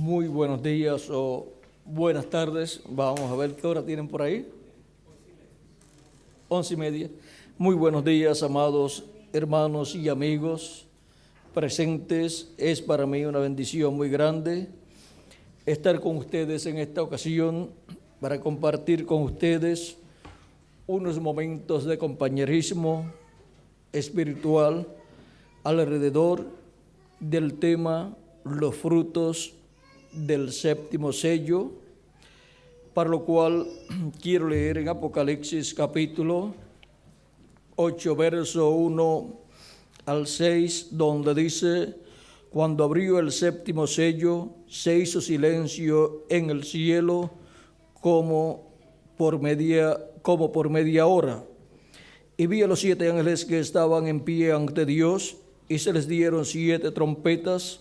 Muy buenos días o buenas tardes. Vamos a ver qué hora tienen por ahí. 11:30. Muy buenos días, amados hermanos y amigos presentes. Es para mí una bendición muy grande estar con ustedes en esta ocasión para compartir con ustedes unos momentos de compañerismo espiritual alrededor del tema los frutos del séptimo sello, para lo cual quiero leer en Apocalipsis capítulo 8, verso 1 al 6, donde dice: cuando abrió el séptimo sello, se hizo silencio en el cielo como por media hora. Y vi a los 7 ángeles que estaban en pie ante Dios, y se les dieron 7 trompetas.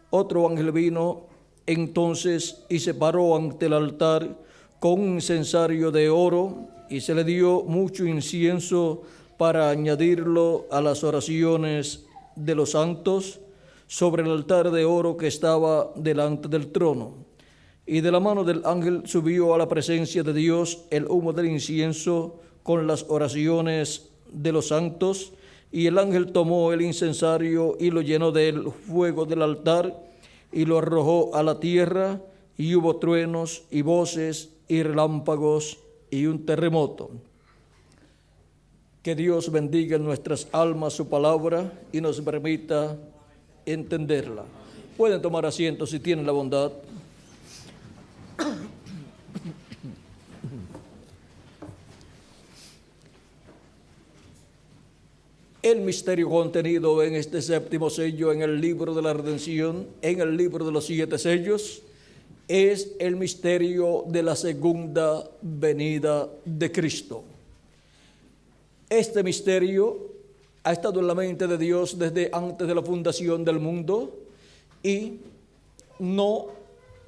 Otro ángel vino entonces y se paró ante el altar con un incensario de oro, y se le dio mucho incienso para añadirlo a las oraciones de los santos sobre el altar de oro que estaba delante del trono. Y de la mano del ángel subió a la presencia de Dios el humo del incienso con las oraciones de los santos, y el ángel tomó el incensario y lo llenó del fuego del altar y lo arrojó a la tierra, y hubo truenos y voces y relámpagos y un terremoto. Que Dios bendiga en nuestras almas su palabra y nos permita entenderla. Pueden tomar asiento si tienen la bondad. El misterio contenido en este séptimo sello, en el libro de la redención, en el libro de los 7 sellos, es el misterio de la segunda venida de Cristo. Este misterio ha estado en la mente de Dios desde antes de la fundación del mundo y no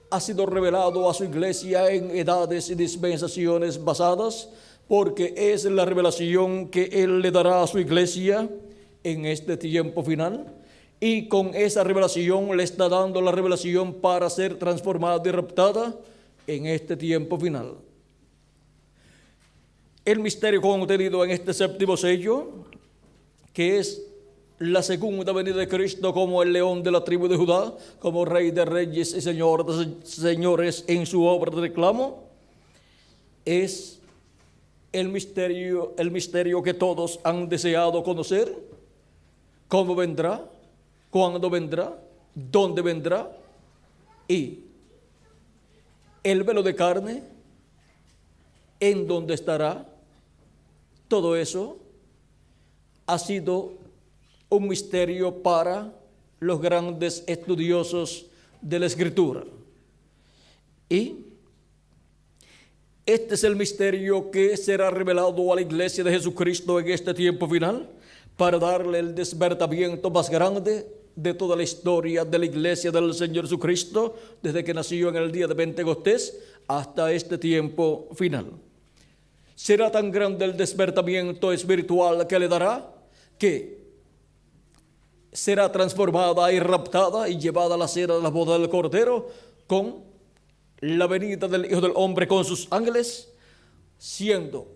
ha sido revelado a su iglesia en edades y dispensaciones basadas, porque es la revelación que Él le dará a su iglesia en este tiempo final, y con esa revelación le está dando la revelación para ser transformada y raptada en este tiempo final. El misterio contenido en este séptimo sello, que es la segunda venida de Cristo como el león de la tribu de Judá, como Rey de reyes y Señor de señores en su obra de reclamo, es el misterio que todos han deseado conocer. ¿Cómo vendrá? ¿Cuándo vendrá? ¿Dónde vendrá? Y el velo de carne, ¿en dónde estará? Todo eso ha sido un misterio para los grandes estudiosos de la Escritura. Y este es el misterio que será revelado a la iglesia de Jesucristo en este tiempo final, para darle el despertamiento más grande de toda la historia de la iglesia del Señor Jesucristo, desde que nació en el día de Pentecostés hasta este tiempo final. Será tan grande el despertamiento espiritual que le dará, que será transformada y raptada y llevada a la cena de la boda del Cordero con la venida del Hijo del Hombre con sus ángeles, siendo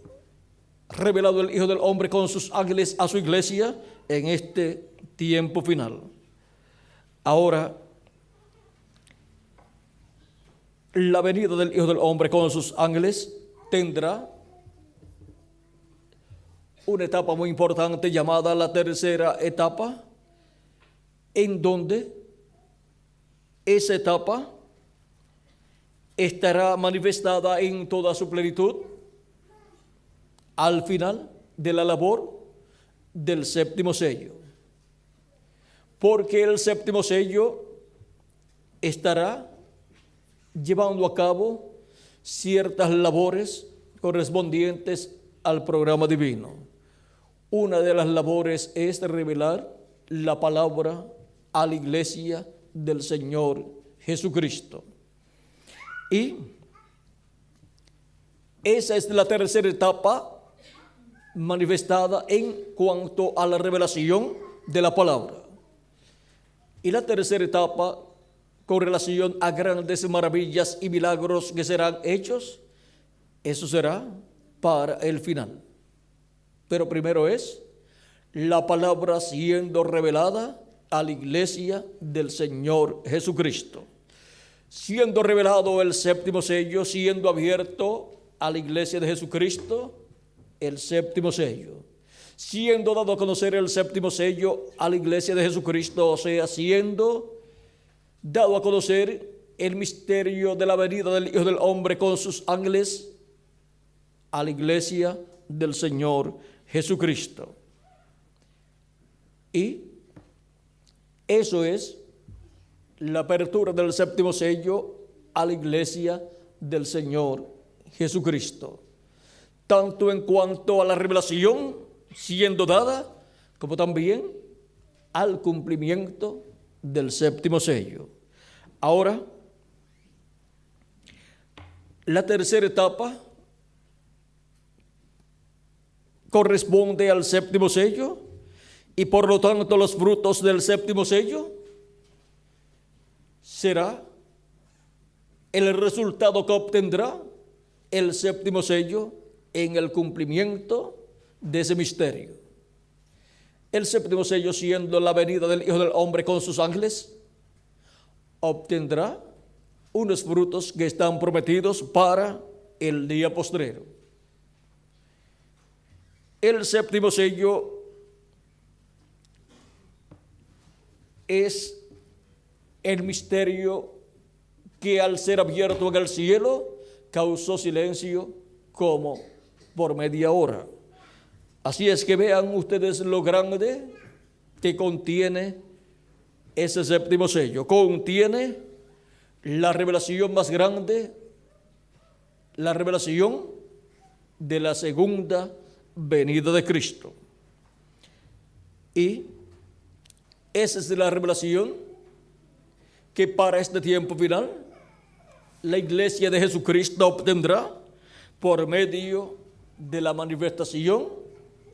revelado el Hijo del Hombre con sus ángeles a su iglesia en este tiempo final. Ahora, la venida del Hijo del Hombre con sus ángeles tendrá una etapa muy importante llamada la tercera etapa, en donde esa etapa estará manifestada en toda su plenitud al final de la labor del séptimo sello. Porque el séptimo sello estará llevando a cabo ciertas labores correspondientes al programa divino. Una de las labores es revelar la palabra a la iglesia del Señor Jesucristo. Y esa es la tercera etapa manifestada en cuanto a la revelación de la palabra. Y la tercera etapa con relación a grandes maravillas y milagros que serán hechos, eso será para el final. Pero primero es la palabra siendo revelada a la iglesia del Señor Jesucristo. Siendo revelado el séptimo sello, siendo abierto a la iglesia de Jesucristo, el séptimo sello. Siendo dado a conocer el séptimo sello a la iglesia de Jesucristo, o sea, siendo dado a conocer el misterio de la venida del Hijo del Hombre con sus ángeles a la iglesia del Señor Jesucristo. Y eso es la apertura del séptimo sello a la iglesia del Señor Jesucristo, tanto en cuanto a la revelación siendo dada, como también al cumplimiento del séptimo sello. Ahora, la tercera etapa corresponde al séptimo sello y por lo tanto los frutos del séptimo sello será el resultado que obtendrá el séptimo sello en el cumplimiento de ese misterio. El séptimo sello, siendo la venida del Hijo del Hombre con sus ángeles, obtendrá unos frutos que están prometidos para el día postrero. El séptimo sello es el misterio que al ser abierto en el cielo causó silencio como por media hora. Así es que vean ustedes lo grande que contiene ese séptimo sello. Contiene la revelación más grande, la revelación de la segunda venida de Cristo. Y esa es la revelación que para este tiempo final la iglesia de Jesucristo obtendrá por medio de la manifestación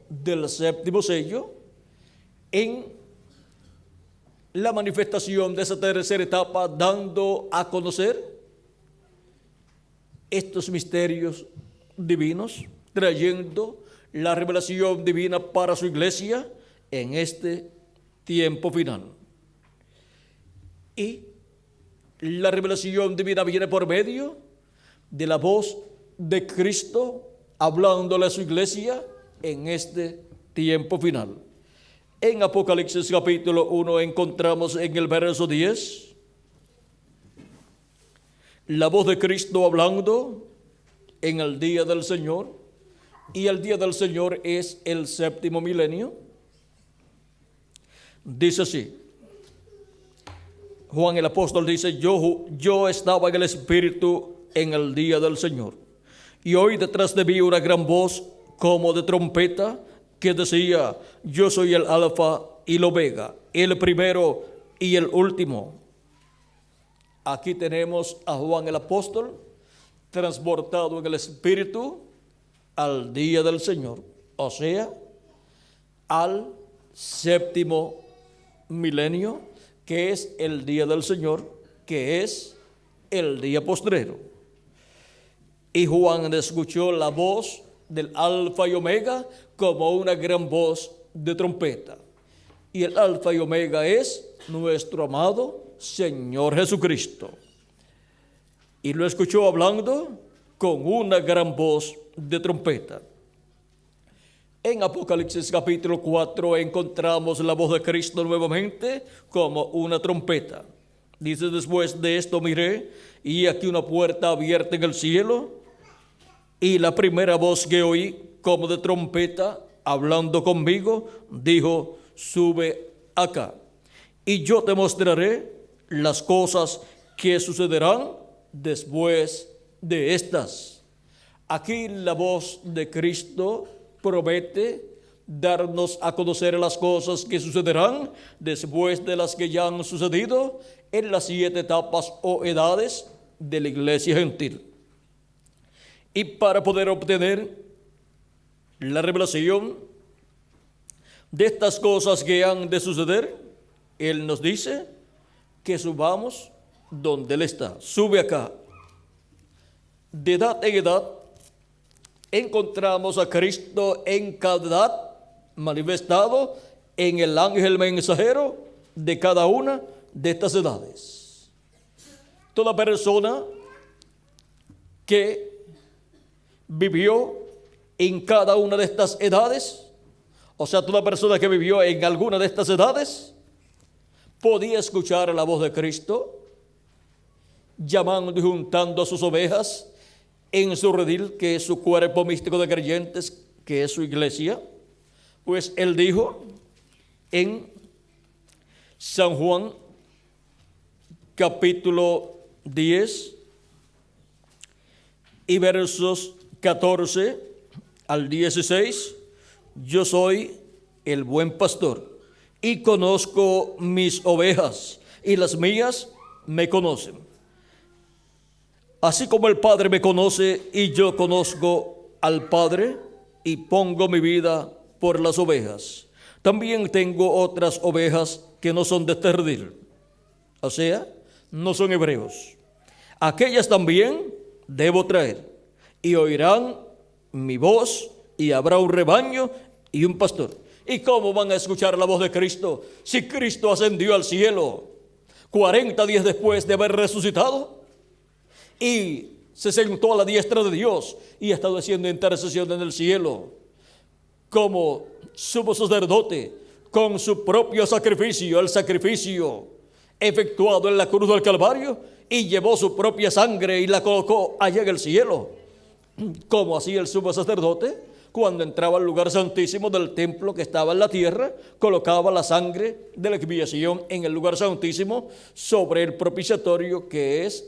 del séptimo sello en la manifestación de esa tercera etapa, dando a conocer estos misterios divinos, trayendo la revelación divina para su iglesia en este tiempo final. Y la revelación divina viene por medio de la voz de Cristo hablándole a su iglesia en este tiempo final. En Apocalipsis capítulo 1 encontramos en el verso 10 la voz de Cristo hablando en el día del Señor, y el día del Señor es el séptimo milenio. Dice así, Juan el apóstol dice, yo estaba en el Espíritu en el día del Señor, y oí detrás de mí una gran voz como de trompeta que decía, yo soy el Alfa y el Omega, el primero y el último. Aquí tenemos a Juan el apóstol transportado en el Espíritu al día del Señor, o sea, al séptimo milenio, que es el día del Señor, que es el día postrero. Y Juan escuchó la voz del Alfa y Omega como una gran voz de trompeta. Y el Alfa y Omega es nuestro amado Señor Jesucristo. Y lo escuchó hablando con una gran voz de trompeta. En Apocalipsis capítulo 4 encontramos la voz de Cristo nuevamente como una trompeta. Dice, después de esto miré, y aquí una puerta abierta en el cielo, y la primera voz que oí como de trompeta hablando conmigo, dijo, sube acá, y yo te mostraré las cosas que sucederán después de estas. Aquí la voz de Cristo promete darnos a conocer las cosas que sucederán después de las que ya han sucedido en las 7 etapas o edades de la iglesia gentil. Y para poder obtener la revelación de estas cosas que han de suceder, Él nos dice que subamos donde Él está. Sube acá. De edad en edad, encontramos a Cristo en cada edad manifestado en el ángel mensajero de cada una de estas edades. Toda persona que vivió en cada una de estas edades, o sea, toda persona que vivió en alguna de estas edades, podía escuchar la voz de Cristo, llamando y juntando a sus ovejas en su redil, que es su cuerpo místico de creyentes, que es su iglesia. Pues Él dijo en San Juan, capítulo 10, y versos 14 al 16, yo soy el buen pastor y conozco mis ovejas y las mías me conocen. Así como el Padre me conoce y yo conozco al Padre y pongo mi vida por las ovejas. También tengo otras ovejas que no son de este redil, o sea, no son hebreos. Aquellas también debo traer y oirán mi voz y habrá un rebaño y un pastor. ¿Y cómo van a escuchar la voz de Cristo si Cristo ascendió al cielo 40 días después de haber resucitado y se sentó a la diestra de Dios y ha estado haciendo intercesión en el cielo como sumo sacerdote con su propio sacrificio, el sacrificio efectuado en la cruz del Calvario, y llevó su propia sangre y la colocó allá en el cielo? Como hacía el sumo sacerdote cuando entraba al lugar santísimo del templo que estaba en la tierra, colocaba la sangre de la expiación en el lugar santísimo sobre el propiciatorio, que es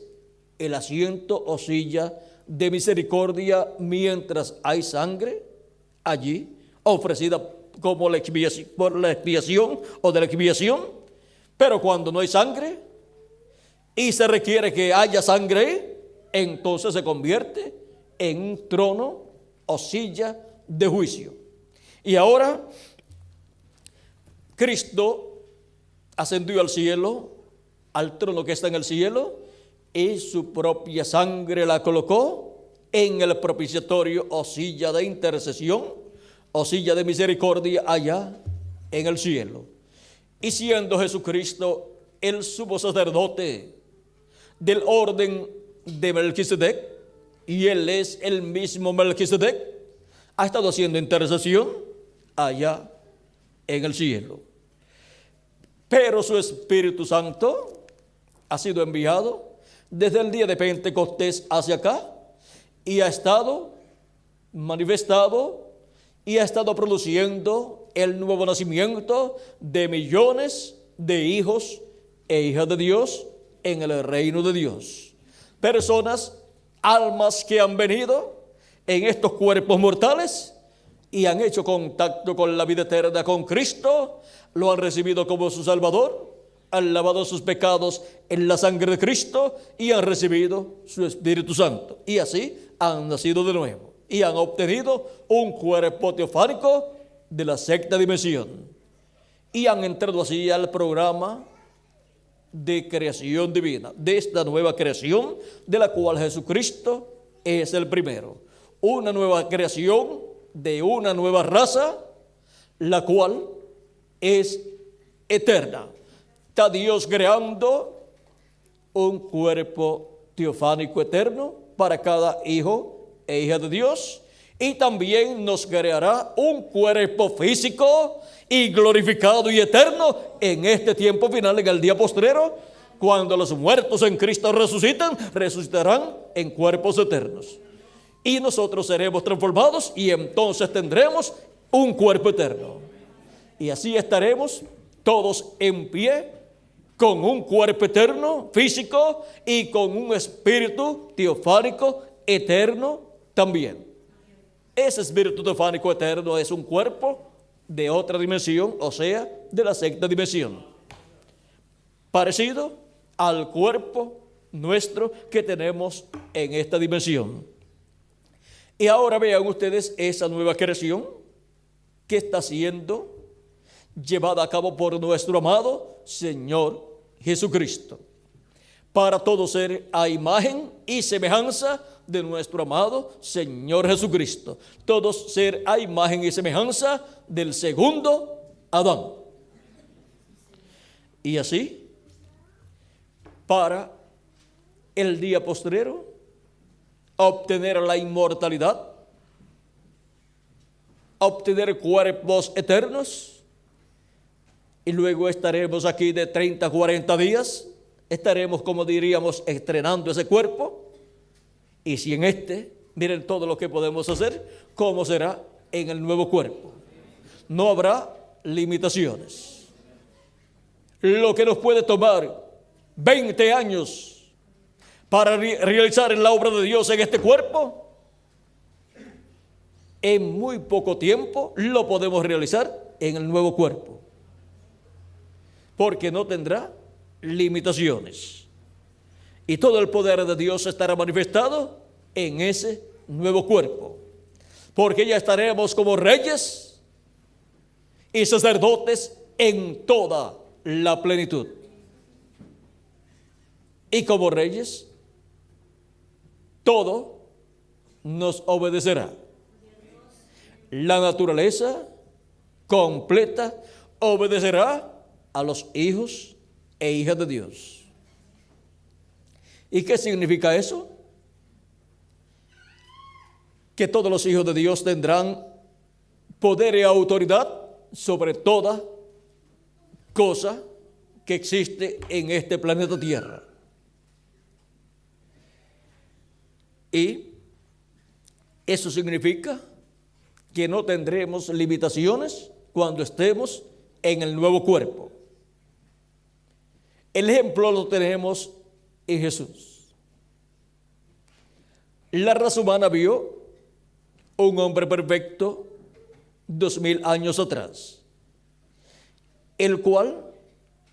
el asiento o silla de misericordia, mientras hay sangre allí ofrecida como la expiación, por la expiación o de la expiación. Pero cuando no hay sangre y se requiere que haya sangre, entonces se convierte en un trono o silla de juicio. Y ahora Cristo ascendió al cielo, al trono que está en el cielo, y su propia sangre la colocó en el propiciatorio o silla de intercesión o silla de misericordia allá en el cielo. Y siendo Jesucristo el sumo sacerdote del orden de Melquisedec, y Él es el mismo Melquisedec, ha estado haciendo intercesión allá en el cielo. Pero su Espíritu Santo ha sido enviado desde el día de Pentecostés hacia acá y ha estado manifestado y ha estado produciendo el nuevo nacimiento de millones de hijos e hijas de Dios en el reino de Dios. Personas, almas que han venido en estos cuerpos mortales y han hecho contacto con la vida eterna con Cristo, lo han recibido como su Salvador, han lavado sus pecados en la sangre de Cristo y han recibido su Espíritu Santo. Y así han nacido de nuevo y han obtenido un cuerpo teofánico de la sexta dimensión. Y han entrado así al programa de creación divina, de esta nueva creación de la cual Jesucristo es el primero. Una nueva creación de una nueva raza, la cual es eterna. Está Dios creando un cuerpo teofánico eterno para cada hijo e hija de Dios, y también nos creará un cuerpo físico y glorificado y eterno en este tiempo final, en el día postrero, cuando los muertos en Cristo resucitarán en cuerpos eternos. Y nosotros seremos transformados y entonces tendremos un cuerpo eterno. Y así estaremos todos en pie, con un cuerpo eterno, físico, y con un espíritu teofánico eterno también. Ese espíritu teofánico eterno es un cuerpo de otra dimensión, o sea, de la sexta dimensión, parecido al cuerpo nuestro que tenemos en esta dimensión. Y ahora vean ustedes esa nueva creación que está siendo llevada a cabo por nuestro amado Señor Jesucristo. para todo ser a imagen y semejanza de nuestro amado Señor Jesucristo. Todos ser a imagen y semejanza del segundo Adán. Y así, para el día postrero, obtener la inmortalidad, obtener cuerpos eternos, y luego estaremos aquí de 30 a 40 días, estaremos, como diríamos, estrenando ese cuerpo. Y si en miren todo lo que podemos hacer, ¿cómo será en el nuevo cuerpo? No habrá limitaciones. Lo que nos puede tomar 20 años para realizar la obra de Dios en este cuerpo, en muy poco tiempo lo podemos realizar en el nuevo cuerpo, porque no tendrá limitaciones. Y todo el poder de Dios estará manifestado en ese nuevo cuerpo, porque ya estaremos como reyes y sacerdotes en toda la plenitud. Y como reyes, todo nos obedecerá. La naturaleza completa obedecerá a los hijos e hijas de Dios. ¿Y qué significa eso? Que todos los hijos de Dios tendrán poder y autoridad sobre toda cosa que existe en este planeta Tierra. Y eso significa que no tendremos limitaciones cuando estemos en el nuevo cuerpo. El ejemplo lo tenemos en Jesús. La raza humana vio un hombre perfecto 2000 años atrás, el cual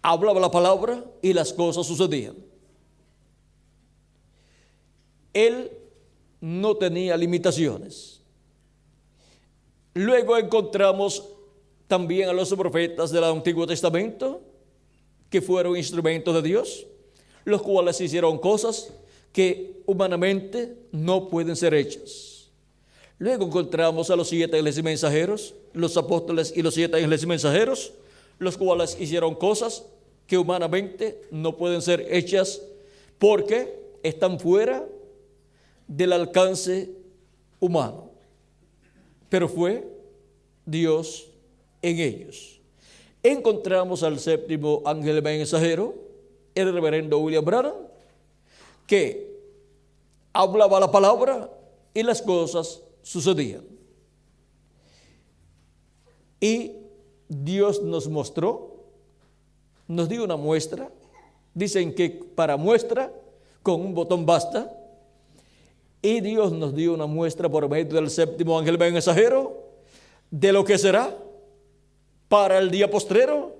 hablaba la palabra y las cosas sucedían. Él no tenía limitaciones. Luego encontramos también a los profetas del Antiguo Testamento, que fueron instrumentos de Dios, los cuales hicieron cosas que humanamente no pueden ser hechas. Luego encontramos a los 7 ángeles y mensajeros, los apóstoles y los 7 ángeles y mensajeros, los cuales hicieron cosas que humanamente no pueden ser hechas porque están fuera del alcance humano. Pero fue Dios en ellos. Encontramos al 7º ángel mensajero, el reverendo William Branham, que hablaba la palabra y las cosas sucedían. Y Dios nos mostró, nos dio una muestra. Dicen que para muestra con un botón basta. Y Dios nos dio una muestra por medio del 7º ángel mensajero de lo que será para el día postrero,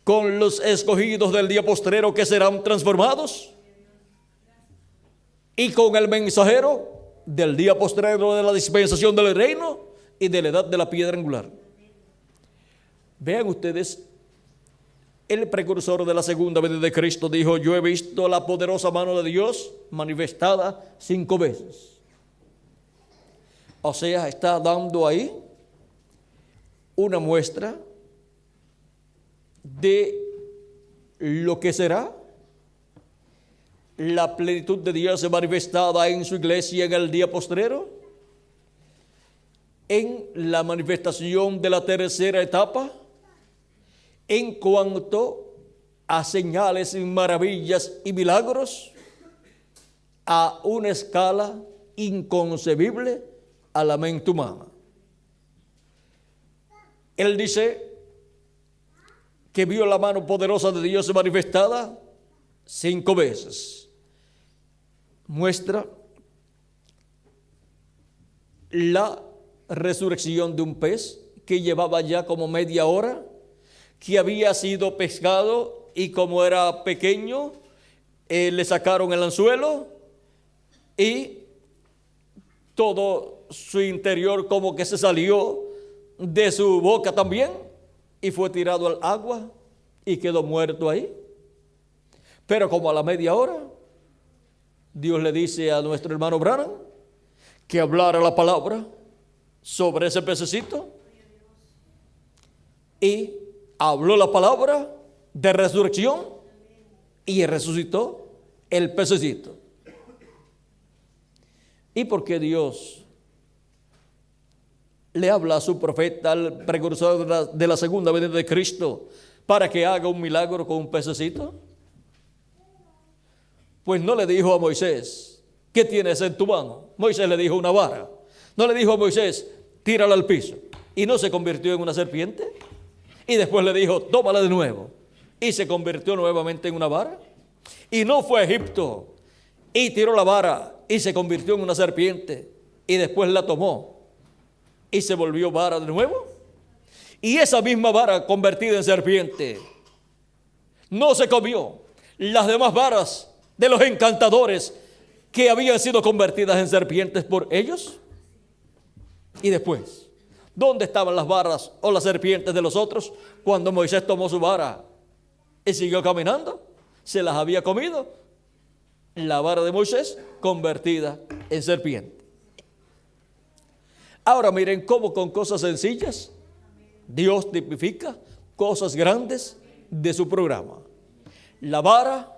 con los escogidos del día postrero que serán transformados, y con el mensajero del día postrero de la dispensación del reino y de la edad de la piedra angular. Vean ustedes, el precursor de la segunda venida de Cristo dijo: yo he visto la poderosa mano de Dios manifestada 5 veces. O sea, está dando ahí una muestra de lo que será la plenitud de Dios manifestada en su iglesia en el día postrero, en la manifestación de la tercera etapa, en cuanto a señales, maravillas y milagros, a una escala inconcebible a la mente humana. Él dice que vio la mano poderosa de Dios manifestada 5 veces. Muestra la resurrección de un pez que llevaba ya como media hora, que había sido pescado y como era pequeño, le sacaron el anzuelo y todo su interior como que se salió de su boca también y fue tirado al agua y quedó muerto ahí. Pero como a la media hora, Dios le dice a nuestro hermano Branham que hablara la palabra sobre ese pececito, y habló la palabra de resurrección y resucitó el pececito. ¿Y por qué Dios le habla a su profeta, al precursor de la segunda venida de Cristo, para que haga un milagro con un pececito? Pues no le dijo a Moisés, ¿qué tienes en tu mano? Moisés le dijo una vara. No le dijo a Moisés, tírala al piso. Y no se convirtió en una serpiente. Y después le dijo, tómala de nuevo. Y se convirtió nuevamente en una vara. Y no fue a Egipto y tiró la vara y se convirtió en una serpiente. Y después la tomó y se volvió vara de nuevo. Y esa misma vara convertida en serpiente no se comió las demás varas de los encantadores que habían sido convertidas en serpientes por ellos. Y después, ¿dónde estaban las varas o las serpientes de los otros cuando Moisés tomó su vara y siguió caminando? Se las había comido la vara de Moisés convertida en serpiente. Ahora miren cómo con cosas sencillas Dios tipifica cosas grandes de su programa. La vara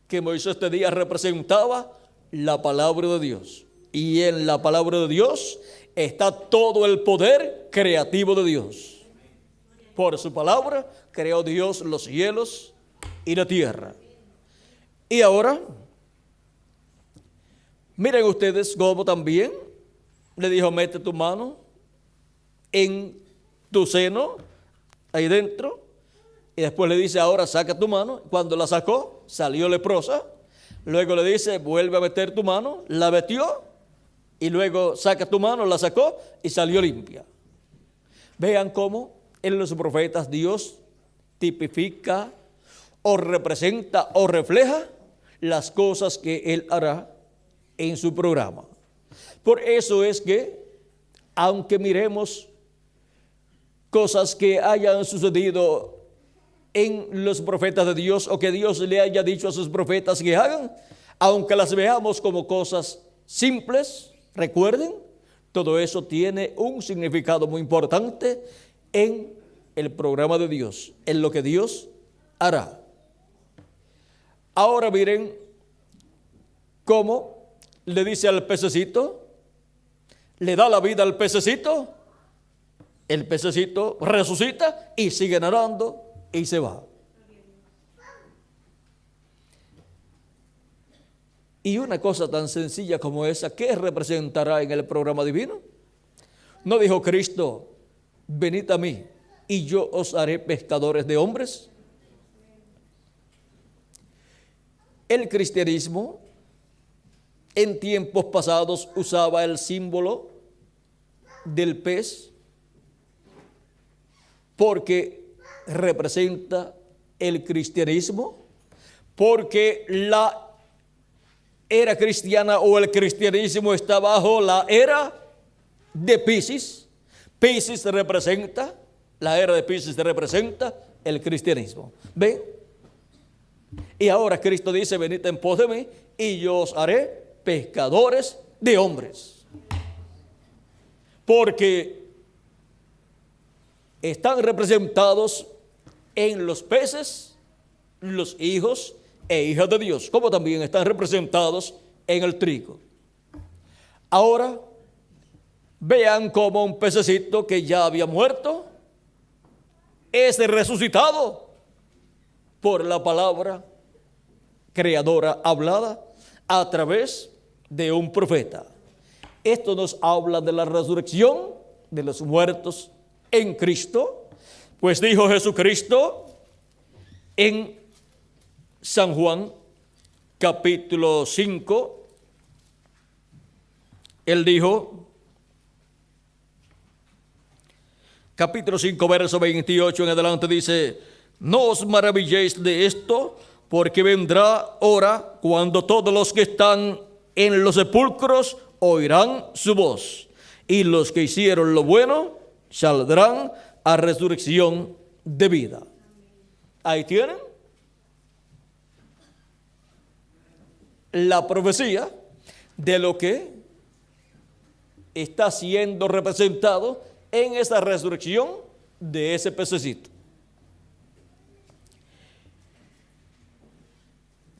que Moisés tenía representaba la palabra de Dios. Y en la palabra de Dios está todo el poder creativo de Dios. Por su palabra creó Dios los cielos y la tierra. Y ahora, miren ustedes cómo también le dijo, mete tu mano en tu seno, ahí dentro. Y después le dice, ahora saca tu mano. Cuando la sacó, salió leprosa. Luego le dice, vuelve a meter tu mano. La metió. Y luego saca tu mano, la sacó y salió limpia. Vean cómo en los profetas Dios tipifica o representa o refleja las cosas que Él hará en su programa. Por eso es que, aunque miremos cosas que hayan sucedido en los profetas de Dios o que Dios le haya dicho a sus profetas que hagan, aunque las veamos como cosas simples, recuerden, todo eso tiene un significado muy importante en el programa de Dios, en lo que Dios hará. Ahora miren cómo le dice al pececito, le da la vida al pececito, el pececito resucita y sigue nadando y se va. Y una cosa tan sencilla como esa, ¿qué representará en el programa divino? ¿No dijo Cristo, venid a mí y yo os haré pescadores de hombres? El cristianismo en tiempos pasados usaba el símbolo del pez porque representa el cristianismo, porque la era cristiana o el cristianismo está bajo la era de Piscis. Piscis representa, la era de Piscis representa el cristianismo. ¿Ven? Y ahora Cristo dice, venid en pos de mí y yo os haré pescadores de hombres. Porque están representados en los peces, los hijos e hijas de Dios, como también están representados en el trigo. Ahora, vean cómo un pececito que ya había muerto es resucitado por la palabra creadora hablada a través de un profeta. Esto nos habla de la resurrección de los muertos en Cristo, pues dijo Jesucristo en San Juan capítulo 5, Él dijo, capítulo 5 verso 28 en adelante dice, no os maravilléis de esto, porque vendrá hora cuando todos los que están en los sepulcros oirán su voz, y los que hicieron lo bueno saldrán a resurrección de vida. Ahí tienen. la profecía de lo que está siendo representado en esa resurrección de ese pececito.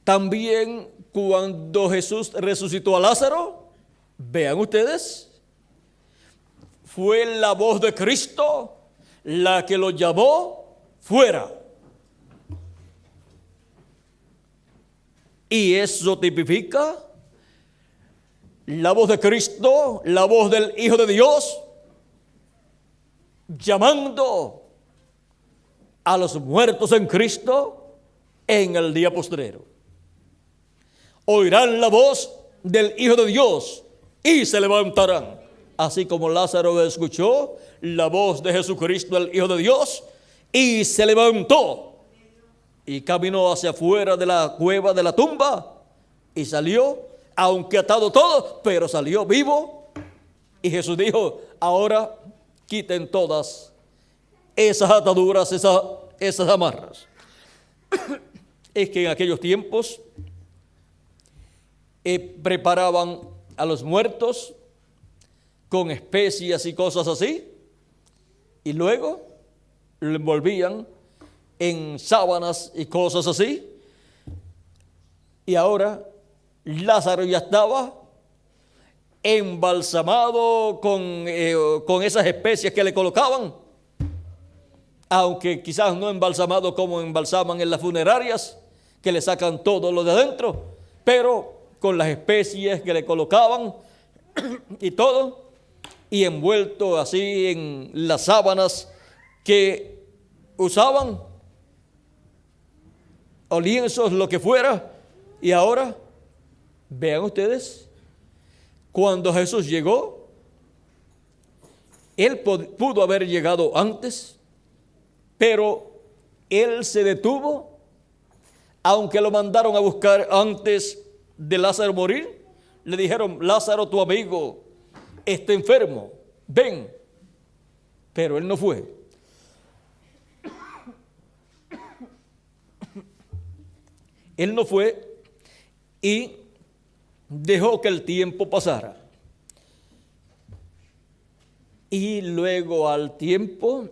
También cuando Jesús resucitó a Lázaro, vean ustedes, fue la voz de Cristo la que lo llamó fuera. Y eso tipifica la voz de Cristo, la voz del Hijo de Dios, llamando a los muertos en Cristo en el día postrero. Oirán la voz del Hijo de Dios y se levantarán. Así como Lázaro escuchó la voz de Jesucristo, el Hijo de Dios, y se levantó y caminó hacia afuera de la cueva, de la tumba, y salió, aunque atado todo, pero salió vivo. Y Jesús dijo: ahora quiten todas esas ataduras, esas amarras. Es que en aquellos tiempos preparaban a los muertos con especias y cosas así, y luego lo envolvían en sábanas y cosas así. Y ahora Lázaro ya estaba embalsamado con esas especias que le colocaban, aunque quizás no embalsamado como embalsaman en las funerarias, que le sacan todo lo de adentro, pero con las especies que le colocaban y todo, y envuelto así en las sábanas que usaban, o lienzos, lo que fuera. Y ahora, vean ustedes, cuando Jesús llegó, Él pudo haber llegado antes, pero Él se detuvo, aunque lo mandaron a buscar antes de Lázaro morir. Le dijeron: Lázaro, tu amigo, está enfermo, ven. Pero Él no fue. Él no fue y dejó que el tiempo pasara. Y luego, al tiempo,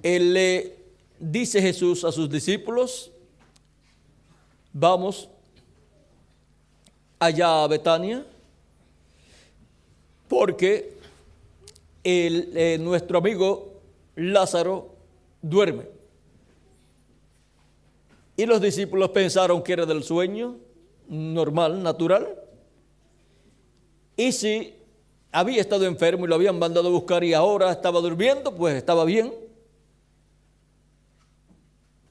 Él le dice Jesús a sus discípulos: vamos allá a Betania, porque nuestro amigo Lázaro duerme. Y los discípulos pensaron que era del sueño normal, natural. Y si había estado enfermo y lo habían mandado a buscar y ahora estaba durmiendo, pues estaba bien.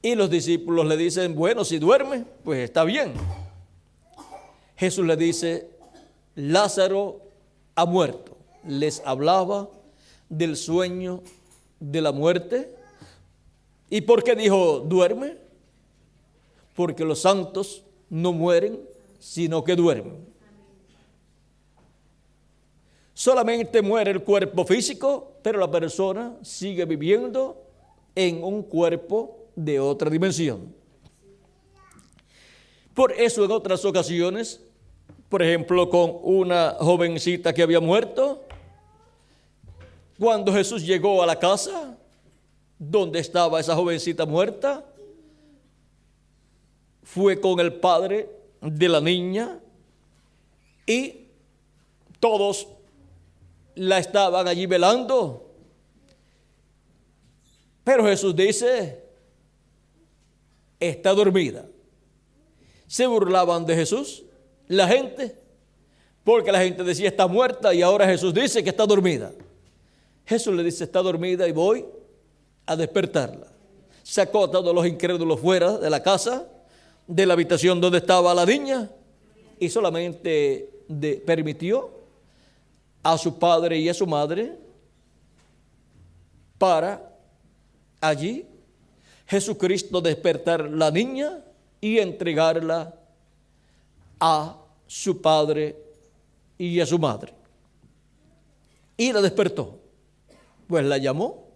Y los discípulos le dicen: bueno, si duerme, pues está bien. Jesús le dice: Lázaro ha muerto. Les hablaba del sueño de la muerte. ¿Y por qué dijo duerme? Porque los santos no mueren, sino que duermen. Solamente muere el cuerpo físico, pero la persona sigue viviendo en un cuerpo de otra dimensión. Por eso, en otras ocasiones, por ejemplo, con una jovencita que había muerto, cuando Jesús llegó a la casa donde estaba esa jovencita muerta, fue con el padre de la niña y todos la estaban allí velando. Pero Jesús dice: está dormida. Se burlaban de Jesús la gente, porque la gente decía: está muerta, y ahora Jesús dice que está dormida. Jesús le dice: está dormida y voy a despertarla. Sacó a todos los incrédulos fuera de la casa, de la habitación donde estaba la niña, y solamente permitió a su padre y a su madre para allí Jesucristo despertar la niña y entregarla a su padre y a su madre. Y la despertó. Pues la llamó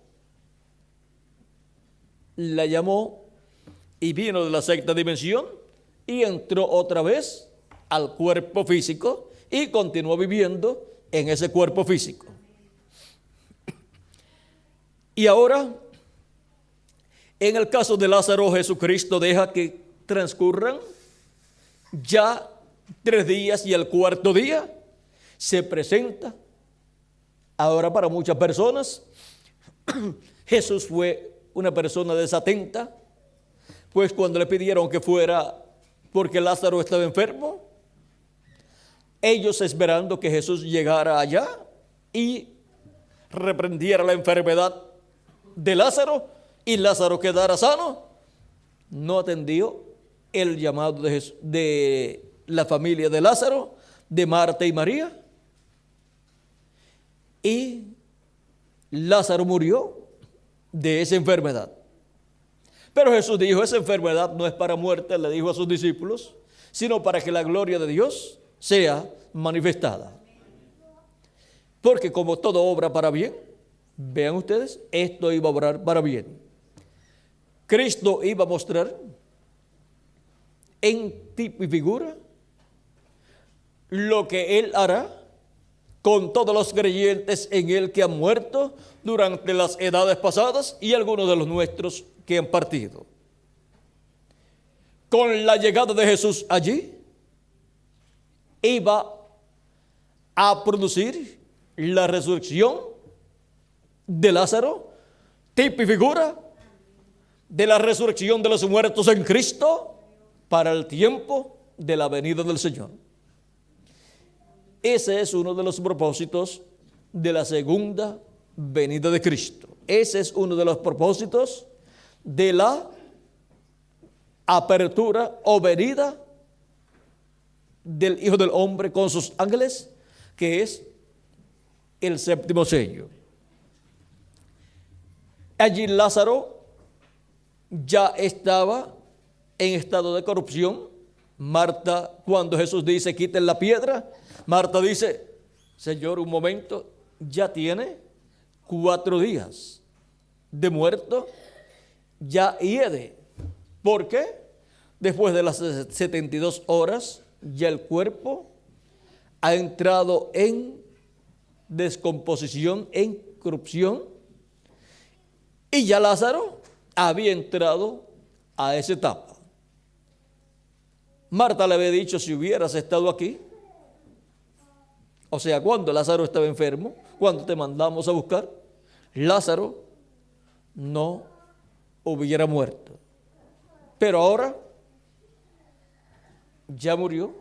y vino de la sexta dimensión y entró otra vez al cuerpo físico y continuó viviendo en ese cuerpo físico. Y ahora, en el caso de Lázaro, Jesucristo deja que transcurran ya 3 días y el cuarto día se presenta. Ahora, para muchas personas, Jesús fue una persona desatenta, pues cuando le pidieron que fuera porque Lázaro estaba enfermo, ellos esperando que Jesús llegara allá y reprendiera la enfermedad de Lázaro y Lázaro quedara sano, no atendió el llamado de la familia de Lázaro, de Marta y María, y Lázaro murió de esa enfermedad. Pero Jesús dijo, esa enfermedad no es para muerte, le dijo a sus discípulos, sino para que la gloria de Dios sea manifestada. Porque como todo obra para bien, vean ustedes, esto iba a obrar para bien. Cristo iba a mostrar en tipo y figura lo que Él hará con todos los creyentes en Él que han muerto durante las edades pasadas y algunos de los nuestros que han partido. Con la llegada de Jesús allí, iba a producir la resurrección de Lázaro, tipo y figura de la resurrección de los muertos en Cristo para el tiempo de la venida del Señor. Ese es uno de los propósitos de la segunda venida de Cristo. Ese es uno de los propósitos de la apertura o venida del Hijo del Hombre con sus ángeles, que es el séptimo sello. Allí Lázaro ya estaba en estado de corrupción. Marta, cuando Jesús dice quiten la piedra, Marta dice, Señor, un momento, ya tiene 4 días de muerto, ya hiede. ¿Por qué? Después de las 72 horas, ya el cuerpo ha entrado en descomposición, en corrupción, y ya Lázaro había entrado a esa etapa. Marta le había dicho, si hubieras estado aquí, o sea, cuando Lázaro estaba enfermo, cuando te mandamos a buscar, Lázaro no hubiera muerto. Pero ahora ya murió,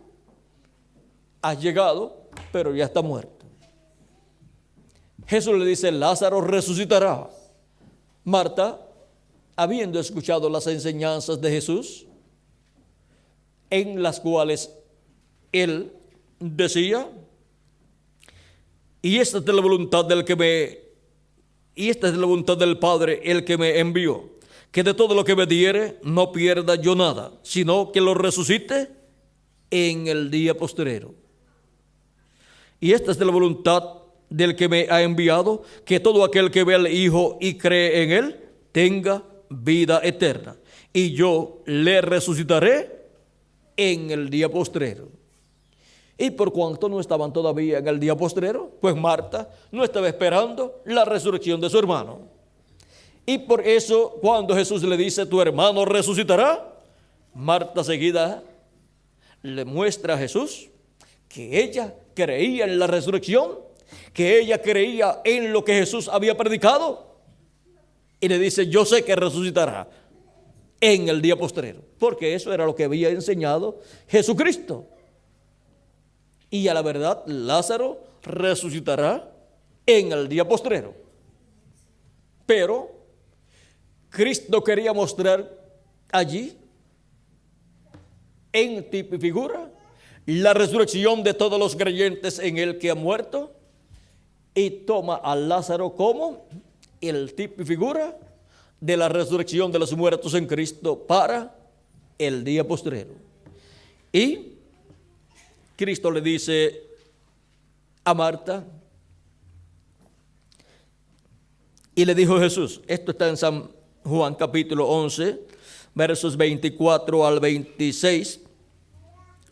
ha llegado, pero ya está muerto. Jesús le dice, Lázaro resucitará. Marta, habiendo escuchado las enseñanzas de Jesús, en las cuales él decía, y esta es la voluntad del Padre, el que me envió, que de todo lo que me diere no pierda yo nada, sino que lo resucite en el día postrero. Y esta es la voluntad del que me ha enviado, que todo aquel que ve al Hijo y cree en Él, tenga vida eterna. Y yo le resucitaré en el día postrero. Y por cuanto no estaban todavía en el día postrero, pues Marta no estaba esperando la resurrección de su hermano. Y por eso cuando Jesús le dice, tu hermano resucitará, Marta seguida le muestra a Jesús que ella creía en la resurrección, que ella creía en lo que Jesús había predicado, y le dice, yo sé que resucitará en el día postrero, porque eso era lo que había enseñado Jesucristo. Y a la verdad, Lázaro resucitará en el día postrero. Pero Cristo quería mostrar allí, en tipo y figura, la resurrección de todos los creyentes en el que ha muerto, y toma a Lázaro como el tipo y figura de la resurrección de los muertos en Cristo para el día postrero. Y Cristo le dice a Marta, y le dijo Jesús, esto está en San Juan capítulo 11, versos 24 al 26,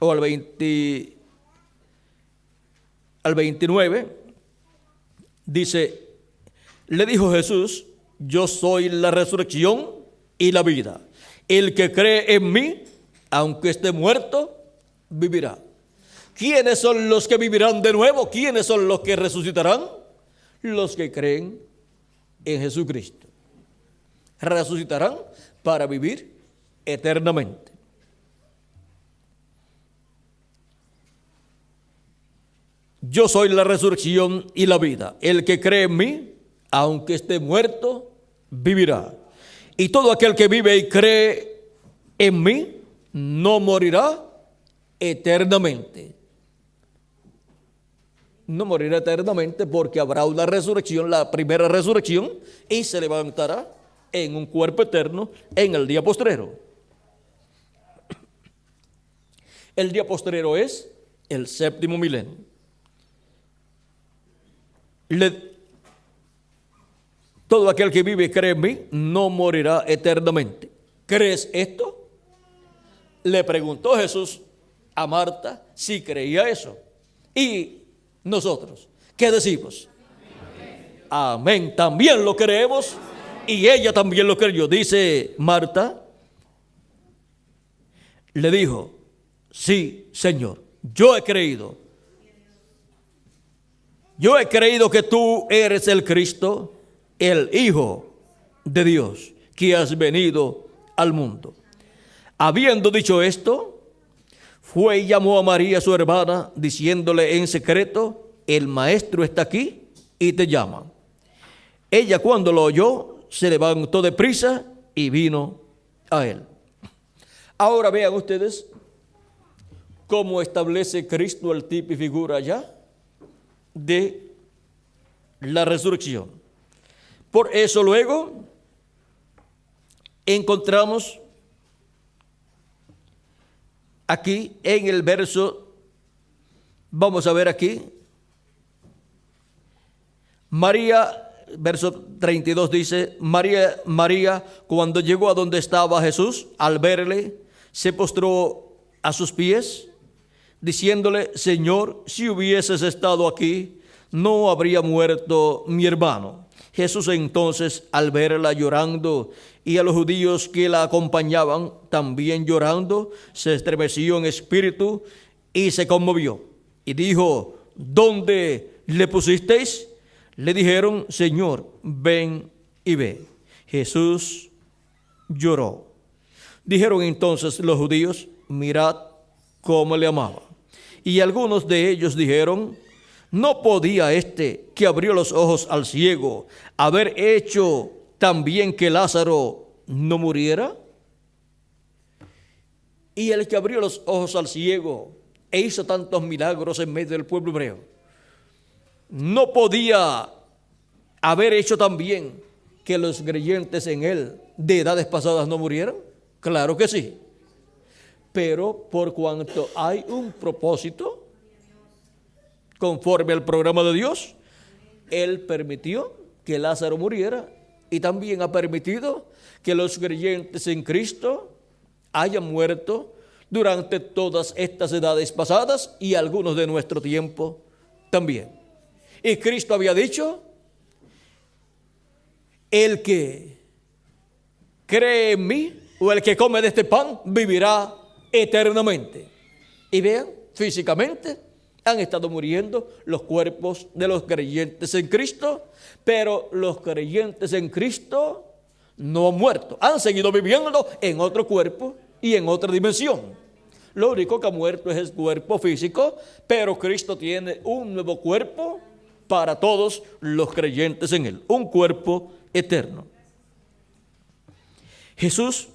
o al 29, dice, le dijo Jesús, yo soy la resurrección y la vida. El que cree en mí, aunque esté muerto, vivirá. ¿Quiénes son los que vivirán de nuevo? ¿Quiénes son los que resucitarán? Los que creen en Jesucristo. Resucitarán para vivir eternamente. Yo soy la resurrección y la vida. El que cree en mí, aunque esté muerto, vivirá. Y todo aquel que vive y cree en mí, no morirá eternamente. No morirá eternamente porque habrá una resurrección, la primera resurrección, y se levantará en un cuerpo eterno en el día postrero. El día postrero es el séptimo milenio. Todo aquel que vive y cree en mí no morirá eternamente. ¿Crees esto? Le preguntó Jesús a Marta si creía eso. Y nosotros, ¿qué decimos? Amén. Amén. También lo creemos y ella también lo creyó. Dice Marta, le dijo, sí, Señor, yo he creído. Yo he creído que tú eres el Cristo, el Hijo de Dios, que has venido al mundo. Habiendo dicho esto, fue y llamó a María, su hermana, diciéndole en secreto, el Maestro está aquí y te llama. Ella, cuando lo oyó, se levantó de prisa y vino a él. Ahora vean ustedes cómo establece Cristo el tipo y figura ya de la resurrección. Por eso luego encontramos aquí en el verso, vamos a ver aquí, María, verso 32 dice, María, cuando llegó a donde estaba Jesús, al verle, se postró a sus pies, diciéndole, Señor, si hubieses estado aquí, no habría muerto mi hermano. Jesús entonces, al verla llorando, y a los judíos que la acompañaban también llorando, se estremeció en espíritu y se conmovió. Y dijo, ¿dónde le pusisteis? Le dijeron, Señor, ven y ve. Jesús lloró. Dijeron entonces los judíos, mirad cómo le amaba. Y algunos de ellos dijeron, ¿no podía este que abrió los ojos al ciego haber hecho también que Lázaro no muriera? Y el que abrió los ojos al ciego e hizo tantos milagros en medio del pueblo hebreo, ¿no podía haber hecho también que los creyentes en él de edades pasadas no murieran? Claro que sí. Pero por cuanto hay un propósito, conforme al programa de Dios, Él permitió que Lázaro muriera y también ha permitido que los creyentes en Cristo hayan muerto durante todas estas edades pasadas y algunos de nuestro tiempo también. Y Cristo había dicho, el que cree en mí o el que come de este pan vivirá eternamente. Y vean, físicamente han estado muriendo los cuerpos de los creyentes en Cristo, pero los creyentes en Cristo no han muerto, han seguido viviendo en otro cuerpo y en otra dimensión. Lo único que ha muerto es el cuerpo físico, pero Cristo tiene un nuevo cuerpo para todos los creyentes en Él, un cuerpo eterno. Jesús,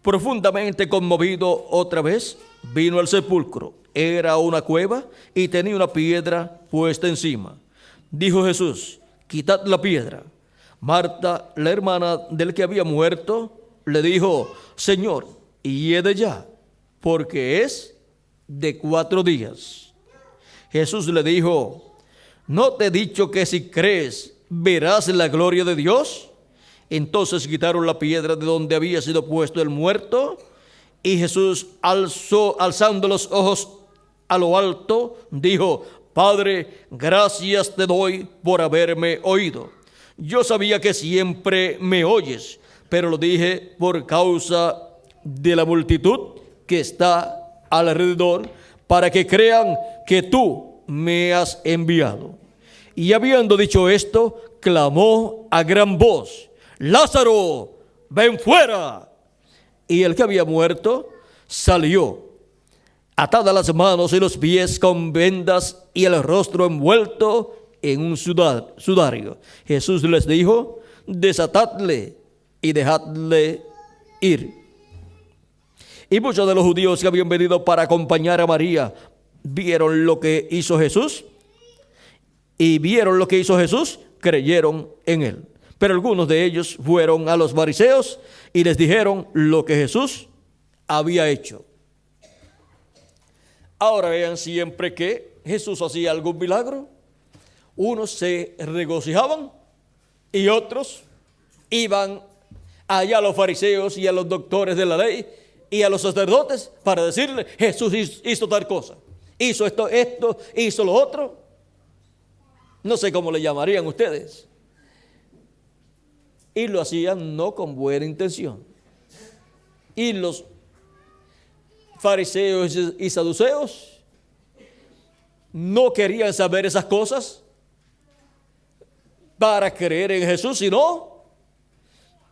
profundamente conmovido otra vez, vino al sepulcro. Era una cueva y tenía una piedra puesta encima. Dijo Jesús, quitad la piedra. Marta, la hermana del que había muerto, le dijo, Señor, hiede ya, porque es de 4 días. Jesús le dijo, ¿no te he dicho que si crees verás la gloria de Dios? Entonces quitaron la piedra de donde había sido puesto el muerto, Y Jesús alzando los ojos a lo alto, dijo: Padre, gracias te doy por haberme oído. Yo sabía que siempre me oyes, pero lo dije por causa de la multitud que está alrededor, para que crean que tú me has enviado. Y habiendo dicho esto, clamó a gran voz: Lázaro, ven fuera. Y el que había muerto salió, atadas las manos y los pies con vendas y el rostro envuelto en un sudario. Jesús les dijo: desatadle y dejadle ir. Y muchos de los judíos que habían venido para acompañar a María vieron lo que hizo Jesús, y vieron lo que hizo Jesús, creyeron en él. Pero algunos de ellos fueron a los fariseos y les dijeron lo que Jesús había hecho. Ahora vean, siempre que Jesús hacía algún milagro, unos se regocijaban y otros iban allá a los fariseos y a los doctores de la ley y a los sacerdotes para decirle: Jesús hizo tal cosa, hizo esto, hizo lo otro. No sé cómo le llamarían ustedes. Y lo hacían no con buena intención. Y los fariseos y saduceos no querían saber esas cosas para creer en Jesús, sino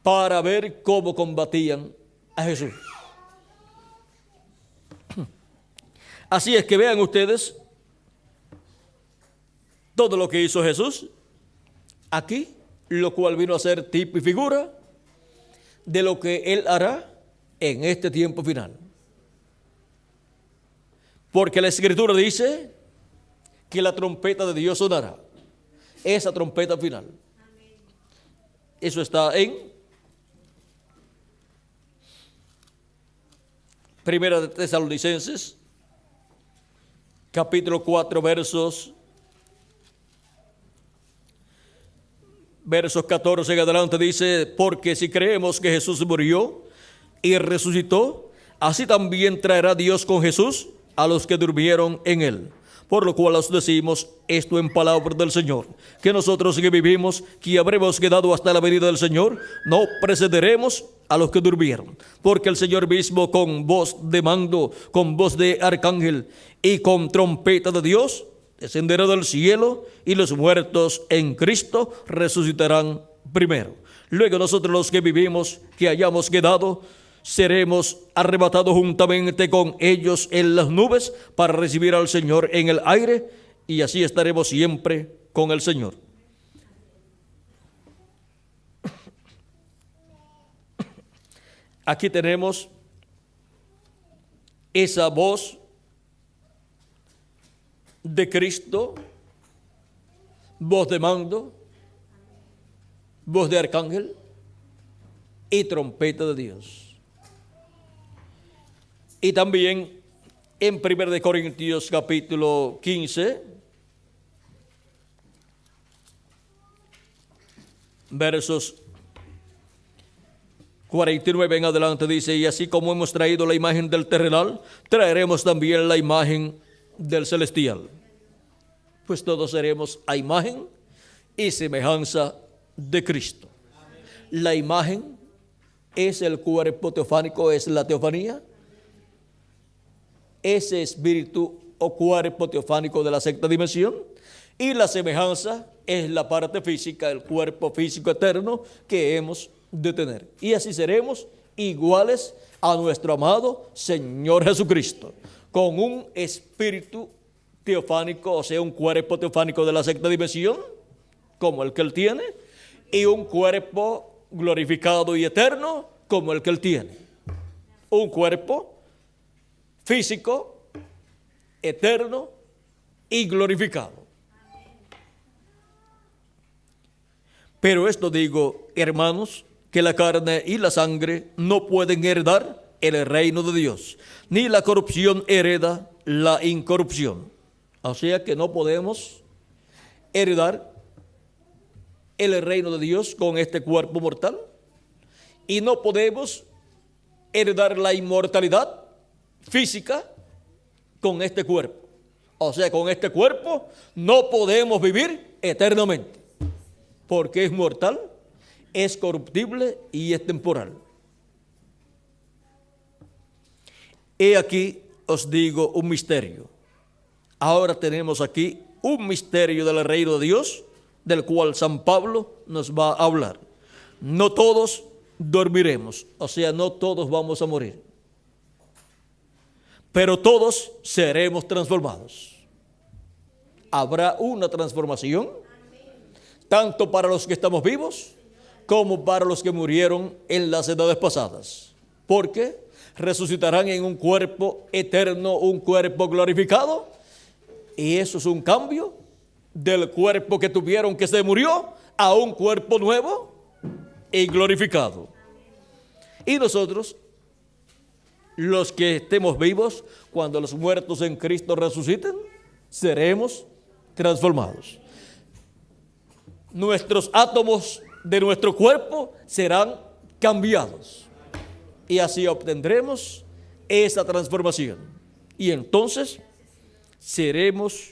para ver cómo combatían a Jesús. Así es que vean ustedes todo lo que hizo Jesús aquí, lo cual vino a ser tipo y figura de lo que Él hará en este tiempo final. Porque la Escritura dice que la trompeta de Dios sonará, esa trompeta final. Eso está en Primera de Tesalonicenses, capítulo 4, versos 14 en adelante. Dice: porque si creemos que Jesús murió y resucitó, así también traerá Dios con Jesús a los que durmieron en él. Por lo cual os decimos esto en palabra del Señor, que nosotros que vivimos, que habremos quedado hasta la venida del Señor, no precederemos a los que durmieron. Porque el Señor mismo, con voz de mando, con voz de arcángel y con trompeta de Dios, descenderá del cielo, y los muertos en Cristo resucitarán primero. Luego nosotros los que vivimos, que hayamos quedado, seremos arrebatados juntamente con ellos en las nubes para recibir al Señor en el aire, y así estaremos siempre con el Señor. Aquí tenemos esa voz de Cristo, voz de mando, voz de arcángel y trompeta de Dios. Y también en 1 Corintios capítulo 15, versos 49 en adelante, dice: y así como hemos traído la imagen del terrenal, traeremos también la imagen del celestial. Pues todos seremos a imagen y semejanza de Cristo. La imagen es el cuerpo teofánico, es la teofanía. Ese espíritu o cuerpo teofánico de la sexta dimensión. Y la semejanza es la parte física, el cuerpo físico eterno que hemos de tener. Y así seremos iguales a nuestro amado Señor Jesucristo, con un espíritu teofánico, o sea, un cuerpo teofánico de la sexta dimensión, como el que Él tiene, y un cuerpo glorificado y eterno, como el que Él tiene. Un cuerpo físico, eterno y glorificado. Pero esto digo, hermanos, que la carne y la sangre no pueden heredar el reino de Dios, ni la corrupción hereda la incorrupción. O sea que no podemos heredar el reino de Dios con este cuerpo mortal, y no podemos heredar la inmortalidad física con este cuerpo. O sea, con este cuerpo no podemos vivir eternamente, porque es mortal, es corruptible y es temporal. He aquí os digo un misterio. Ahora tenemos aquí un misterio del reino de Dios, del cual San Pablo nos va a hablar. No todos dormiremos, o sea, no todos vamos a morir, pero todos seremos transformados. Habrá una transformación, tanto para los que estamos vivos, como para los que murieron en las edades pasadas, porque resucitarán en un cuerpo eterno, un cuerpo glorificado, y eso es un cambio del cuerpo que tuvieron que se murió a un cuerpo nuevo y glorificado. Y nosotros, los que estemos vivos, cuando los muertos en Cristo resuciten, seremos transformados. Nuestros átomos de nuestro cuerpo serán cambiados y así obtendremos esa transformación. Y entonces seremos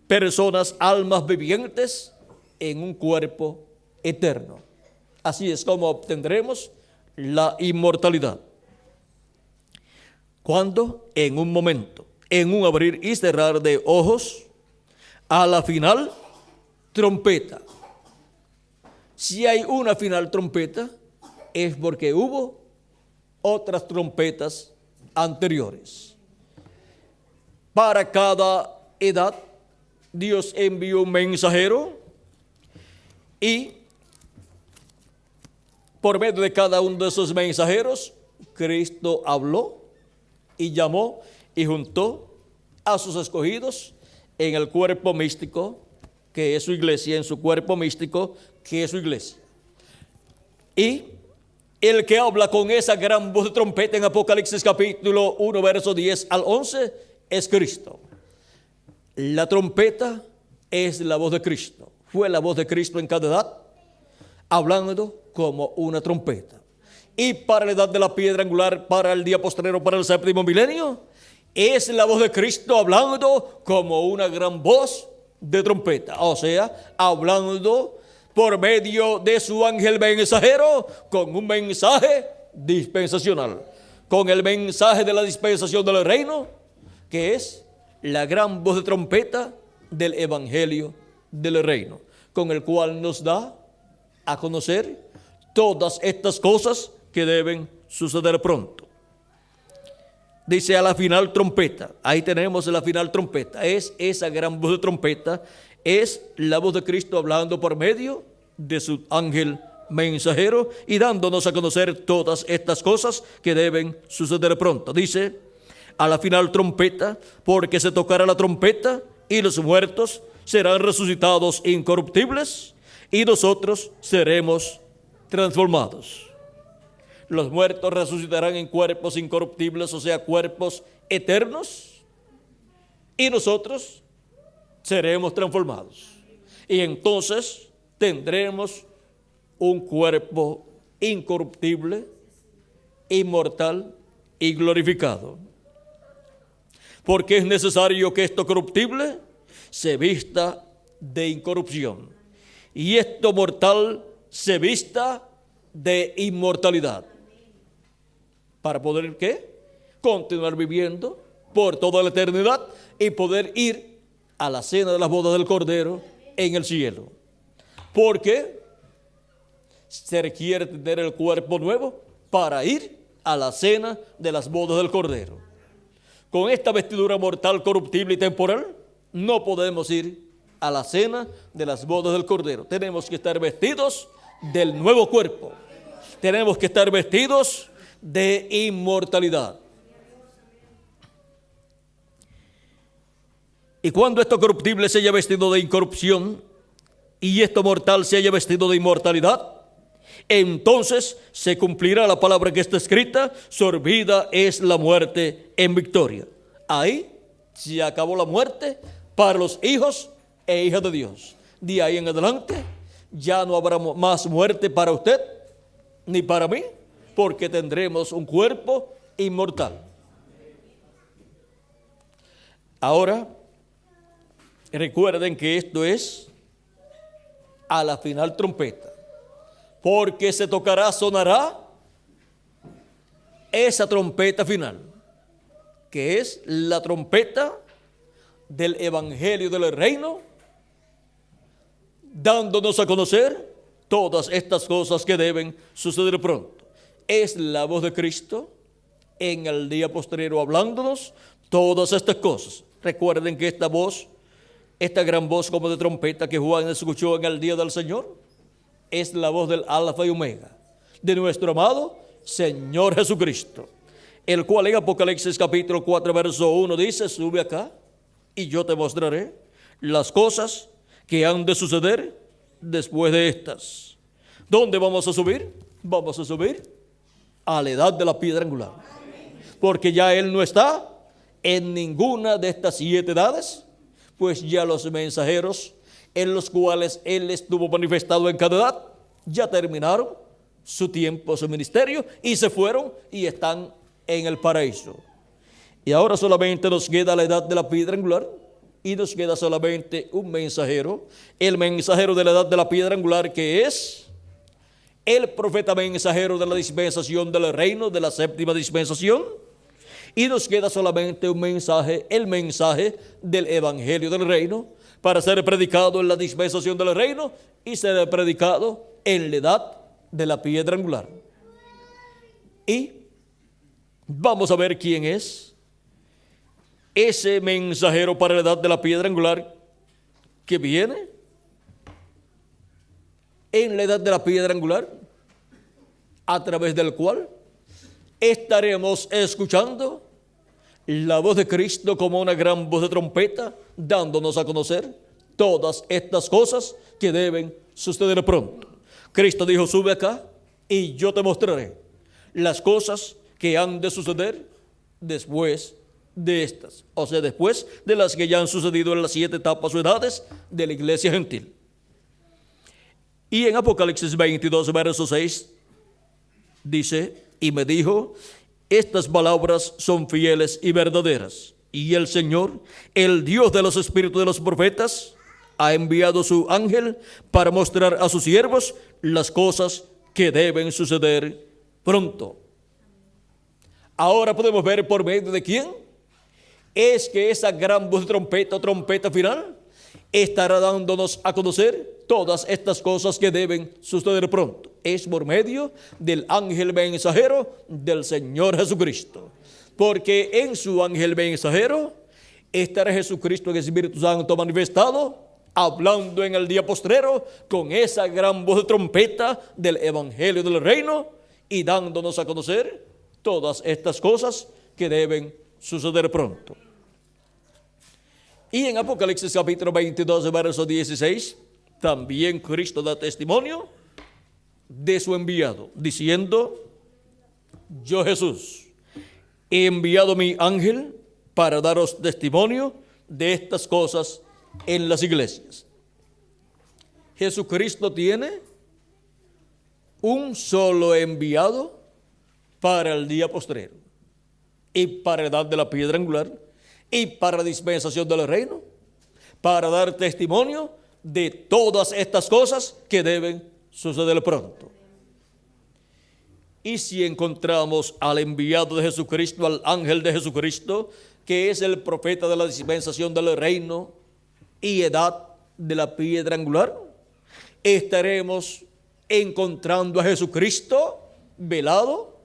personas, almas vivientes en un cuerpo eterno. Así es como obtendremos la inmortalidad. Cuando en un momento, en un abrir y cerrar de ojos, a la final trompeta. Si hay una final trompeta, es porque hubo otras trompetas anteriores. Para cada edad, Dios envió un mensajero y por medio de cada uno de esos mensajeros, Cristo habló y llamó y juntó a sus escogidos en el cuerpo místico, que es su iglesia, en su cuerpo místico, que es su iglesia. Y el que habla con esa gran voz de trompeta en Apocalipsis capítulo 1, verso 10 al 11, es Cristo. La trompeta es la voz de Cristo. Fue la voz de Cristo en cada edad, hablando como una trompeta. Y para la edad de la piedra angular, para el día postrero, para el séptimo milenio, es la voz de Cristo hablando como una gran voz de trompeta. O sea, hablando por medio de su ángel mensajero con un mensaje dispensacional, con el mensaje de la dispensación del reino, que es la gran voz de trompeta del evangelio del reino, con el cual nos da a conocer todas estas cosas que deben suceder pronto. Dice a la final trompeta, ahí tenemos la final trompeta, es esa gran voz de trompeta, es la voz de Cristo hablando por medio de su ángel mensajero y dándonos a conocer todas estas cosas que deben suceder pronto. Dice a la final trompeta, porque se tocará la trompeta y los muertos serán resucitados incorruptibles y nosotros seremos transformados. Los muertos resucitarán en cuerpos incorruptibles, o sea, cuerpos eternos, y nosotros seremos transformados. Y entonces tendremos un cuerpo incorruptible, inmortal y glorificado. Porque es necesario que esto corruptible se vista de incorrupción y esto mortal se vista de inmortalidad. Para poder, ¿qué? Continuar viviendo por toda la eternidad y poder ir a la cena de las bodas del Cordero en el cielo. Porque se requiere tener el cuerpo nuevo para ir a la cena de las bodas del Cordero. Con esta vestidura mortal, corruptible y temporal, no podemos ir a la cena de las bodas del Cordero. Tenemos que estar vestidos del nuevo cuerpo. Tenemos que estar vestidos de inmortalidad. Y cuando esto corruptible se haya vestido de incorrupción y esto mortal se haya vestido de inmortalidad, entonces se cumplirá la palabra que está escrita: sorbida es la muerte en victoria. Ahí se acabó la muerte para los hijos e hijas de Dios. De ahí en adelante ya no habrá más muerte para usted ni para mí, porque tendremos un cuerpo inmortal. Ahora, recuerden que esto es a la final trompeta, porque se tocará, sonará esa trompeta final, que es la trompeta del Evangelio del Reino, dándonos a conocer todas estas cosas que deben suceder pronto. Es la voz de Cristo en el día postrero hablándonos todas estas cosas. Recuerden que esta voz, esta gran voz como de trompeta que Juan escuchó en el día del Señor, es la voz del Alfa y Omega, de nuestro amado Señor Jesucristo, el cual en Apocalipsis capítulo 4 verso 1 dice: sube acá y yo te mostraré las cosas que han de suceder después de estas. ¿Dónde vamos a subir? Vamos a subir a la edad de la piedra angular, porque ya Él no está en ninguna de estas 7 edades, pues ya los mensajeros en los cuales Él estuvo manifestado en cada edad, ya terminaron su tiempo, su ministerio, y se fueron y están en el paraíso. Y ahora solamente nos queda la edad de la piedra angular, y nos queda solamente un mensajero, el mensajero de la edad de la piedra angular, que es el profeta mensajero de la dispensación del reino, de la séptima dispensación. Y nos queda solamente un mensaje, el mensaje del Evangelio del Reino, para ser predicado en la dispensación del reino y ser predicado en la edad de la piedra angular. Y vamos a ver quién es ese mensajero para la edad de la piedra angular que viene en la edad de la piedra angular, a través del cual estaremos escuchando la voz de Cristo como una gran voz de trompeta, dándonos a conocer todas estas cosas que deben suceder pronto. Cristo dijo: sube acá y yo te mostraré las cosas que han de suceder después de estas, o sea, después de las que ya han sucedido en las 7 etapas o edades de la iglesia gentil. Y en Apocalipsis 22 verso 6 dice: y me dijo, estas palabras son fieles y verdaderas, y el Señor, el Dios de los espíritus de los profetas, ha enviado su ángel para mostrar a sus siervos las cosas que deben suceder pronto. Ahora podemos ver por medio de quién es que esa gran voz de trompeta o trompeta final estará dándonos a conocer todas estas cosas que deben suceder pronto. Es por medio del ángel mensajero del Señor Jesucristo, porque en su ángel mensajero estará Jesucristo en el Espíritu Santo manifestado, hablando en el día postrero con esa gran voz de trompeta del Evangelio del Reino y dándonos a conocer todas estas cosas que deben suceder pronto. Y en Apocalipsis capítulo 22 verso 16 también Cristo da testimonio de su enviado, diciendo: yo, Jesús, he enviado mi ángel para daros testimonio de estas cosas en las iglesias. Jesucristo tiene un solo enviado para el día postrero, y para la edad de la piedra angular, y para la dispensación del reino, para dar testimonio de todas estas cosas que deben suceder pronto. Y si encontramos al enviado de Jesucristo, al ángel de Jesucristo, que es el profeta de la dispensación del reino y edad de la piedra angular, estaremos encontrando a Jesucristo velado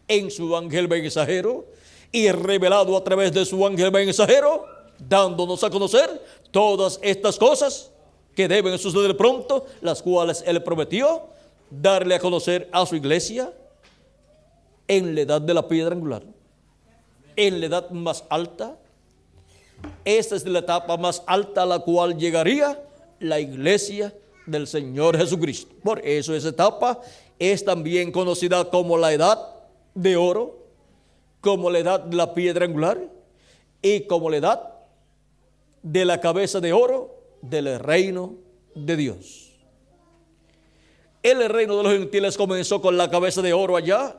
en su ángel mensajero y revelado a través de su ángel mensajero, dándonos a conocer todas estas cosas que deben suceder pronto, las cuales Él prometió darle a conocer a su iglesia en la edad de la piedra angular, en la edad más alta. Esta es la etapa más alta a la cual llegaría la iglesia del Señor Jesucristo. Por eso esa etapa es también conocida como la edad de oro, como la edad de la piedra angular y como la edad de la cabeza de oro del reino de Dios. el reino de los gentiles comenzó con la cabeza de oro allá,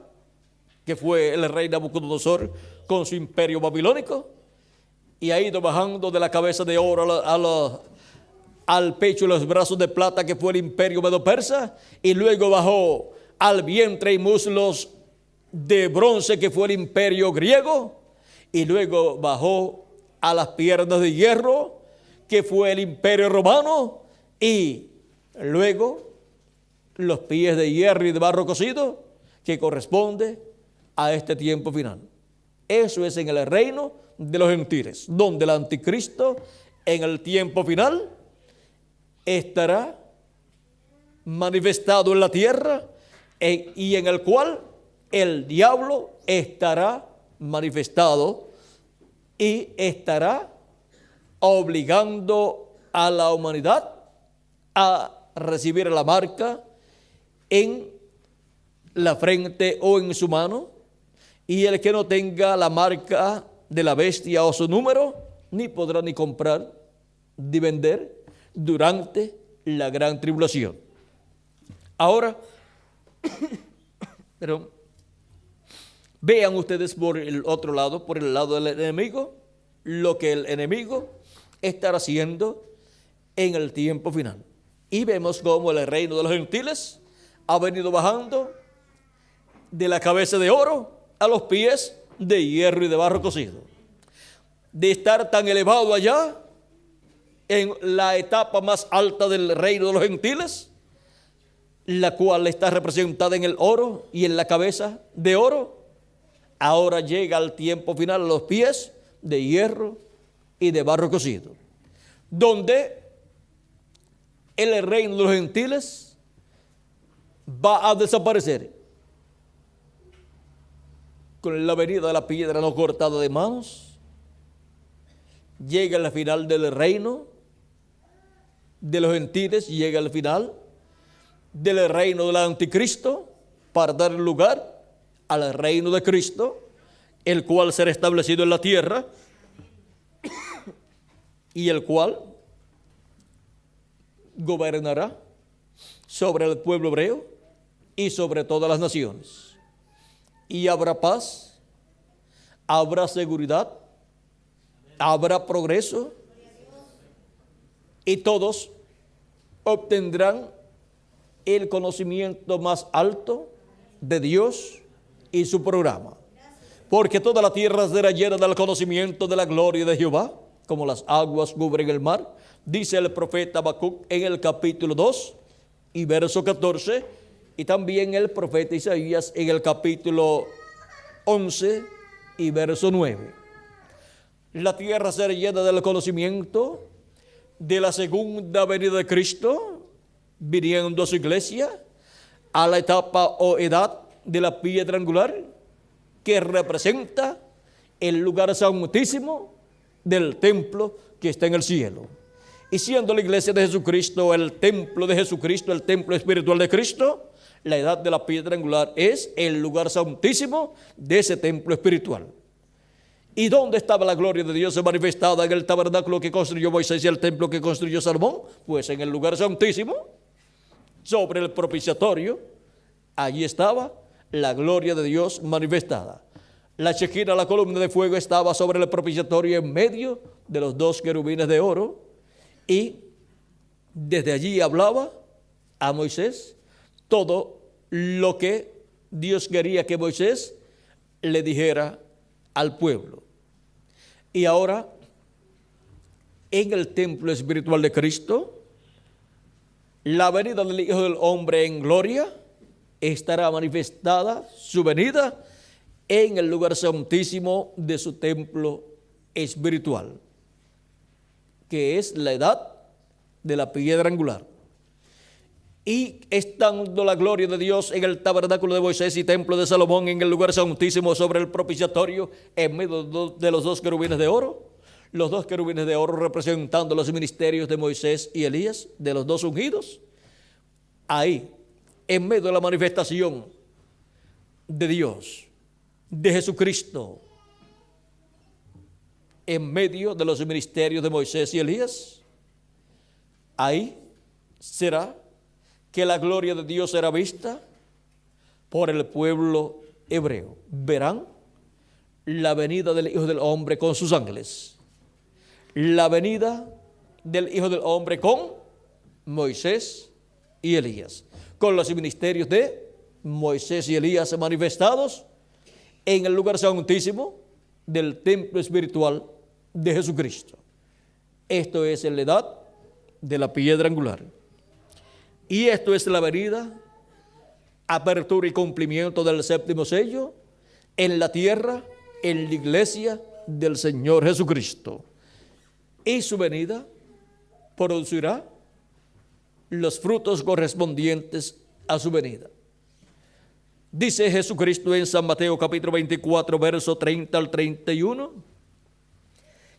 que fue el rey Nabucodonosor con su imperio babilónico, y ha ido bajando de la cabeza de oro al pecho y los brazos de plata, que fue el imperio medo-persa, y luego bajó al vientre y muslos de bronce, que fue el imperio griego, y luego bajó a las piernas de hierro, que fue el imperio romano, y luego los pies de hierro y de barro cocido, que corresponde a este tiempo final. Eso es en el reino de los gentiles, donde el anticristo en el tiempo final estará manifestado en la tierra, y en el cual el diablo estará manifestado y estará obligando a la humanidad a recibir la marca en la frente o en su mano, y el que no tenga la marca de la bestia o su número, ni podrá ni comprar ni vender durante la gran tribulación. Ahora, pero vean ustedes por el otro lado, por el lado del enemigo, lo que el enemigo estará haciendo en el tiempo final. Y vemos cómo el reino de los gentiles ha venido bajando de la cabeza de oro a los pies de hierro y de barro cocido. De estar tan elevado allá, en la etapa más alta del reino de los gentiles, la cual está representada en el oro y en la cabeza de oro, ahora llega al tiempo final a los pies de hierro y de barro cocido, donde el reino de los gentiles va a desaparecer con la venida de la piedra no cortada de manos. Llega al final del reino de los gentiles, llega al final del reino del anticristo, para dar lugar al reino de Cristo, el cual será establecido en la tierra y el cual gobernará sobre el pueblo hebreo y sobre todas las naciones. Y habrá paz, habrá seguridad, habrá progreso, y todos obtendrán el conocimiento más alto de Dios y su programa. Porque toda la tierra será llena del conocimiento de la gloria de Jehová, como las aguas cubren el mar, dice el profeta Habacuc en el capítulo 2 y verso 14, y también el profeta Isaías en el capítulo 11 y verso 9. La tierra será llena del conocimiento de la segunda venida de Cristo, viniendo a su iglesia, a la etapa o edad de la piedra angular, que representa el lugar santísimo del templo que está en el cielo. Y siendo la iglesia de Jesucristo el templo de Jesucristo, el templo espiritual de Cristo, la edad de la piedra angular es el lugar santísimo de ese templo espiritual. ¿Y dónde estaba la gloria de Dios manifestada? En el tabernáculo que construyó Moisés y el templo que construyó Salomón. Pues en el lugar santísimo, sobre el propiciatorio, allí estaba la gloria de Dios manifestada. La Shekina, la columna de fuego, estaba sobre el propiciatorio en medio de los dos querubines de oro, y desde allí hablaba a Moisés todo lo que Dios quería que Moisés le dijera al pueblo. Y ahora, en el templo espiritual de Cristo, la venida del Hijo del Hombre en gloria estará manifestada, su venida, en el lugar santísimo de su templo espiritual, que es la edad de la piedra angular. Y estando la gloria de Dios en el tabernáculo de Moisés y templo de Salomón, en el lugar santísimo sobre el propiciatorio, en medio de los dos querubines de oro, los dos querubines de oro representando los ministerios de Moisés y Elías, de los dos ungidos, ahí, en medio de la manifestación de Dios, de Jesucristo, en medio de los ministerios de Moisés y Elías, ahí será que la gloria de Dios será vista por el pueblo hebreo. Verán la venida del Hijo del Hombre con sus ángeles. La venida del Hijo del Hombre con Moisés y Elías. Con los ministerios de Moisés y Elías manifestados en el lugar santísimo del templo espiritual de Jesucristo. Esto es en la edad de la piedra angular. Y esto es la venida, apertura y cumplimiento del séptimo sello en la tierra, en la iglesia del Señor Jesucristo. Y su venida producirá los frutos correspondientes a su venida. Dice Jesucristo en San Mateo capítulo 24, verso 30 al 31,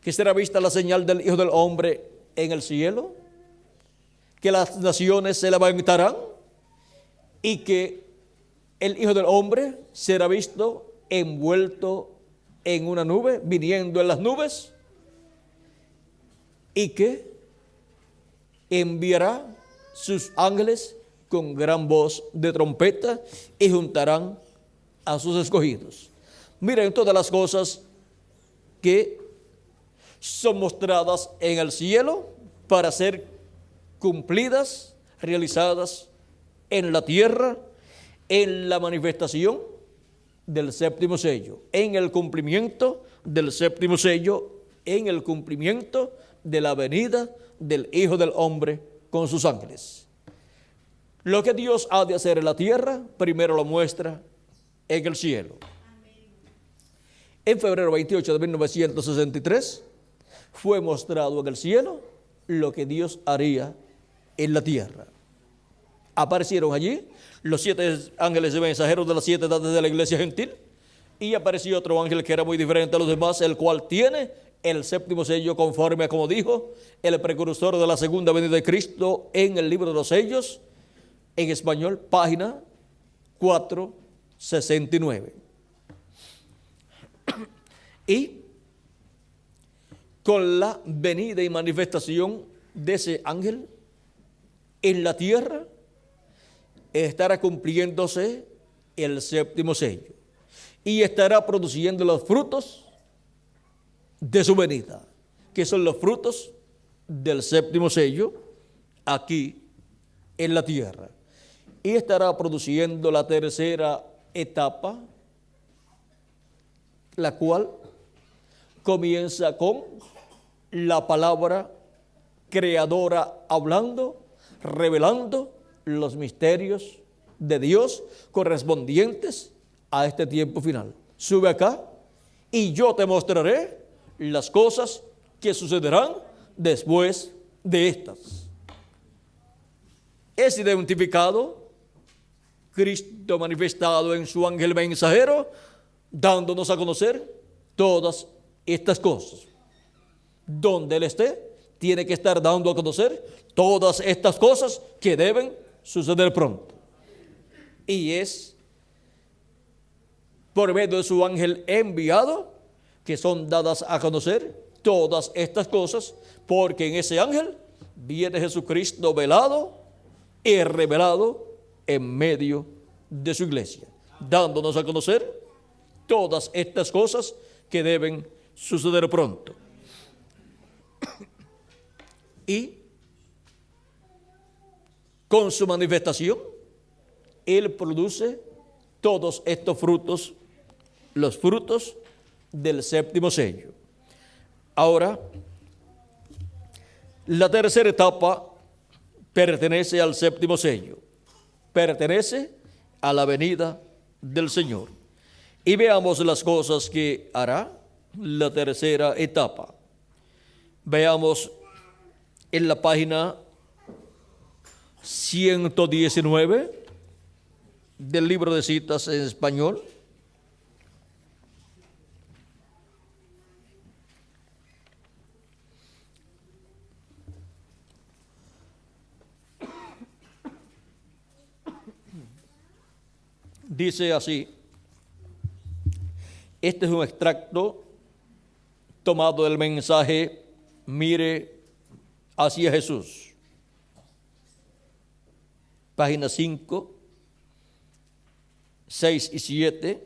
que será vista la señal del Hijo del Hombre en el cielo, que las naciones se levantarán y que el Hijo del Hombre será visto envuelto en una nube, viniendo en las nubes, y que enviará sus ángeles con gran voz de trompeta y juntarán a sus escogidos. Miren todas las cosas que son mostradas en el cielo para ser cumplidas, realizadas en la tierra, en la manifestación del séptimo sello, en el cumplimiento del séptimo sello, en el cumplimiento de la venida del Hijo del Hombre con sus ángeles. Lo que Dios ha de hacer en la tierra, primero lo muestra en el cielo. En febrero 28 de 1963 fue mostrado en el cielo lo que Dios haría en la tierra. Aparecieron allí los 7 ángeles y mensajeros de las 7 edades de la iglesia gentil, y apareció otro ángel que era muy diferente a los demás, el cual tiene el séptimo sello, conforme a como dijo el precursor de la segunda venida de Cristo en el libro de los sellos, en español, página 469. Y con la venida y manifestación de ese ángel en la tierra, estará cumpliéndose el séptimo sello y estará produciendo los frutos de su venida, que son los frutos del séptimo sello aquí en la tierra. Y estará produciendo la tercera etapa, la cual comienza con la palabra creadora hablando, revelando los misterios de Dios correspondientes a este tiempo final. Sube acá y yo te mostraré las cosas que sucederán después de estas. Es identificado Cristo manifestado en su ángel mensajero, dándonos a conocer todas estas cosas. Donde Él esté, tiene que estar dando a conocer todas estas cosas que deben suceder pronto. Y es por medio de su ángel enviado que son dadas a conocer todas estas cosas, porque en ese ángel viene Jesucristo velado y revelado en medio de su iglesia, dándonos a conocer todas estas cosas que deben suceder pronto. Y con su manifestación, Él produce todos estos frutos, los frutos del séptimo sello. Ahora, la tercera etapa pertenece al séptimo sello, pertenece a la venida del Señor. Y veamos las cosas que hará la tercera etapa. Veamos en la página 119 del libro de citas en español. Dice así, este es un extracto tomado del mensaje Mire hacia Jesús. página 5, 6 y 7,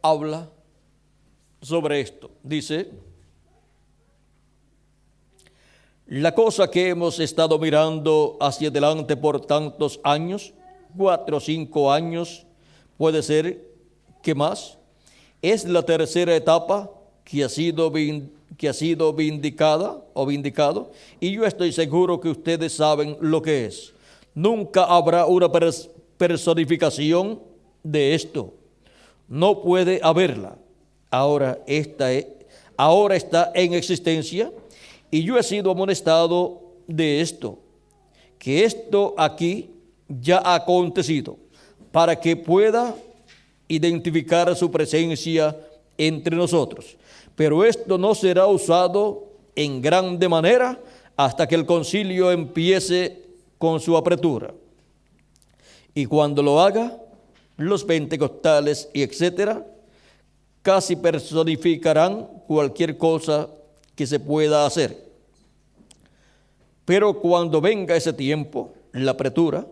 habla sobre esto. Dice: la cosa que hemos estado mirando hacia adelante por tantos años, 4 o 5 años, puede ser que más, es la tercera etapa que ha sido vindicada o vindicado, y yo estoy seguro que ustedes saben lo que es. Nunca habrá una personificación de esto. No puede haberla. Ahora está en existencia, y yo he sido amonestado de esto, que esto aquí ya ha acontecido, para que pueda identificar su presencia entre nosotros. Pero esto no será usado en grande manera hasta que el concilio empiece con su apertura. Y cuando lo haga, los pentecostales y etcétera, casi personificarán cualquier cosa que se pueda hacer. Pero cuando venga ese tiempo, la apertura,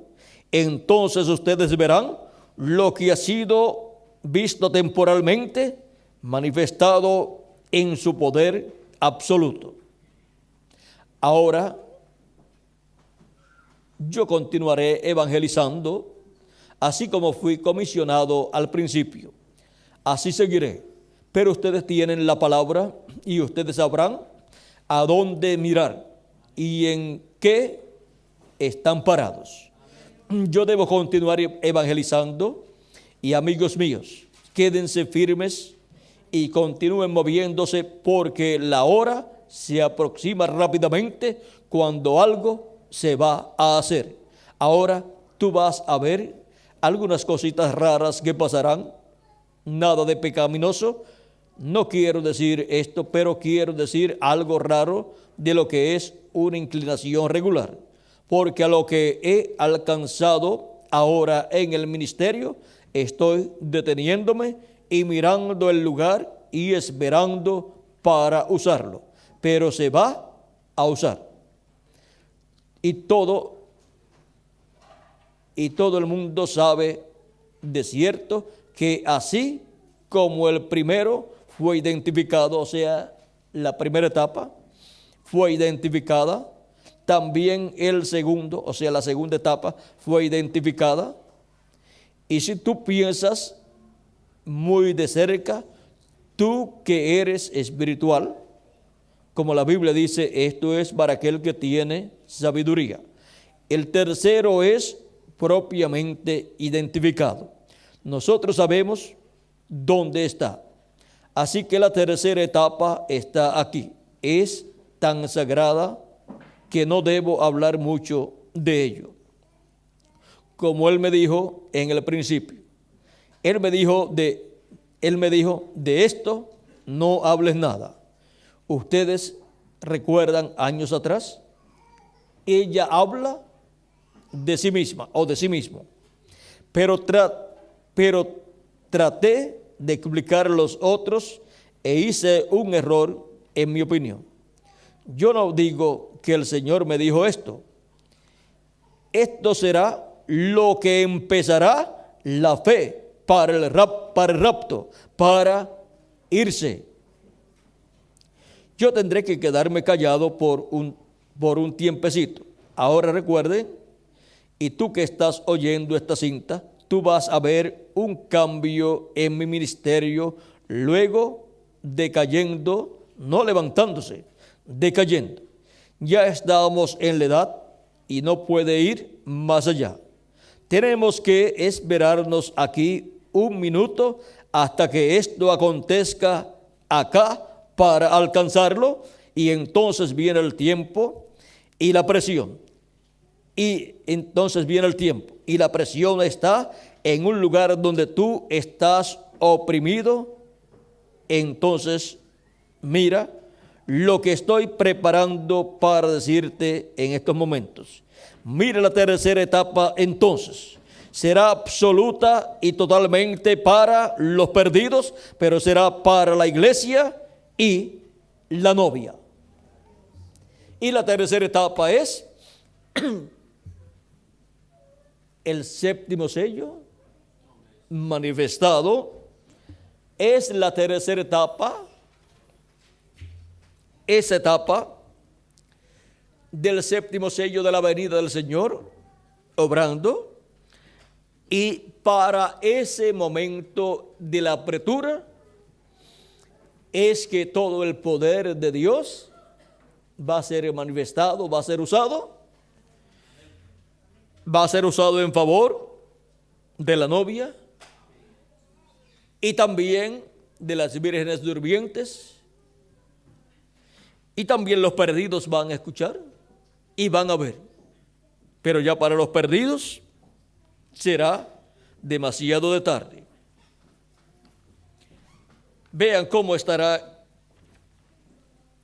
entonces ustedes verán lo que ha sido visto temporalmente, manifestado en su poder absoluto. Ahora, yo continuaré evangelizando, así como fui comisionado al principio. Así seguiré. Pero ustedes tienen la palabra y ustedes sabrán a dónde mirar y en qué están parados. Yo debo continuar evangelizando, y amigos míos, quédense firmes y continúen moviéndose, porque la hora se aproxima rápidamente cuando algo se va a hacer. Ahora tú vas a ver algunas cositas raras que pasarán, nada de pecaminoso. No quiero decir esto, pero quiero decir algo raro de lo que es una inclinación regular, porque a lo que he alcanzado ahora en el ministerio, estoy deteniéndome y mirando el lugar y esperando para usarlo, pero se va a usar. Y todo el mundo sabe de cierto que así como el primero fue identificado, o sea, la primera etapa fue identificada, también el segundo, o sea, la segunda etapa fue identificada. Y si tú piensas muy de cerca, tú que eres espiritual, como la Biblia dice, esto es para aquel que tiene sabiduría. El tercero es propiamente identificado. Nosotros sabemos dónde está. Así que la tercera etapa está aquí. Es tan sagrada que no debo hablar mucho de ello. Como él me dijo en el principio, él me dijo, de esto no hables nada. Ustedes recuerdan años atrás, ella habla de sí misma o de sí mismo, pero traté de explicar a los otros e hice un error en mi opinión. Yo no digo que el Señor me dijo esto. Esto será lo que empezará la fe para el rapto, para irse. Yo tendré que quedarme callado por un tiempecito. Ahora recuerden, y tú que estás oyendo esta cinta, tú vas a ver un cambio en mi ministerio, luego decayendo, no levantándose, decayendo. Ya estamos en la edad y no puede ir más allá. Tenemos que esperarnos aquí un minuto hasta que esto acontezca acá para alcanzarlo, y entonces viene el tiempo y la presión. Y entonces viene el tiempo y la presión está en un lugar donde tú estás oprimido. Entonces, mira lo que estoy preparando para decirte en estos momentos. Mira la tercera etapa entonces. Será absoluta y totalmente para los perdidos, pero será para la iglesia y la novia. Y la tercera etapa es el séptimo sello manifestado. Es la tercera etapa, esa etapa del séptimo sello de la venida del Señor obrando. Y para ese momento de la apertura es que todo el poder de Dios va a ser manifestado, va a ser usado en favor de la novia y también de las vírgenes durmientes, y también los perdidos van a escuchar y van a ver, pero ya para los perdidos será demasiado de tarde. Vean cómo estará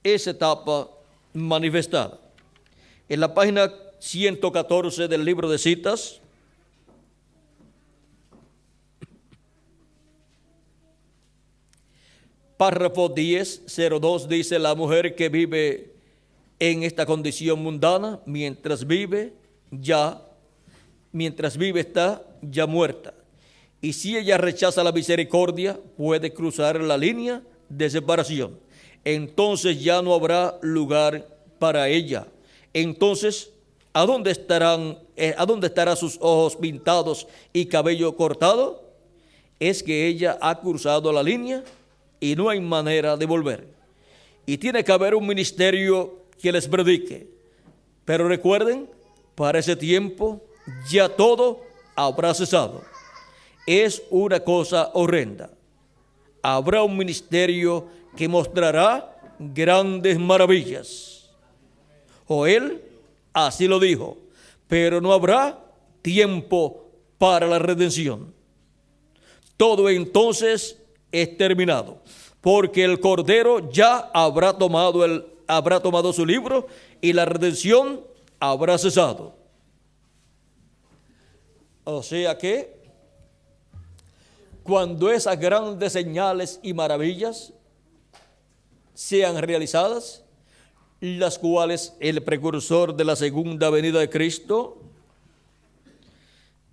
esa etapa manifestada. En la página 114 del libro de citas, párrafo 10:02 dice: la mujer que vive en esta condición mundana, mientras vive está ya muerta. Y si ella rechaza la misericordia, puede cruzar la línea de separación. Entonces ya no habrá lugar para ella. Entonces, ¿a dónde estarán sus ojos pintados y cabello cortado? Es que ella ha cruzado la línea y no hay manera de volver. Y tiene que haber un ministerio que les predique. Pero recuerden, para ese tiempo ya todo habrá cesado. Es una cosa horrenda. Habrá un ministerio que mostrará grandes maravillas. Joel así lo dijo, pero no habrá tiempo para la redención. Todo entonces es terminado, porque el Cordero ya habrá tomado su libro y la redención habrá cesado. O sea que cuando esas grandes señales y maravillas sean realizadas, las cuales el precursor de la segunda venida de Cristo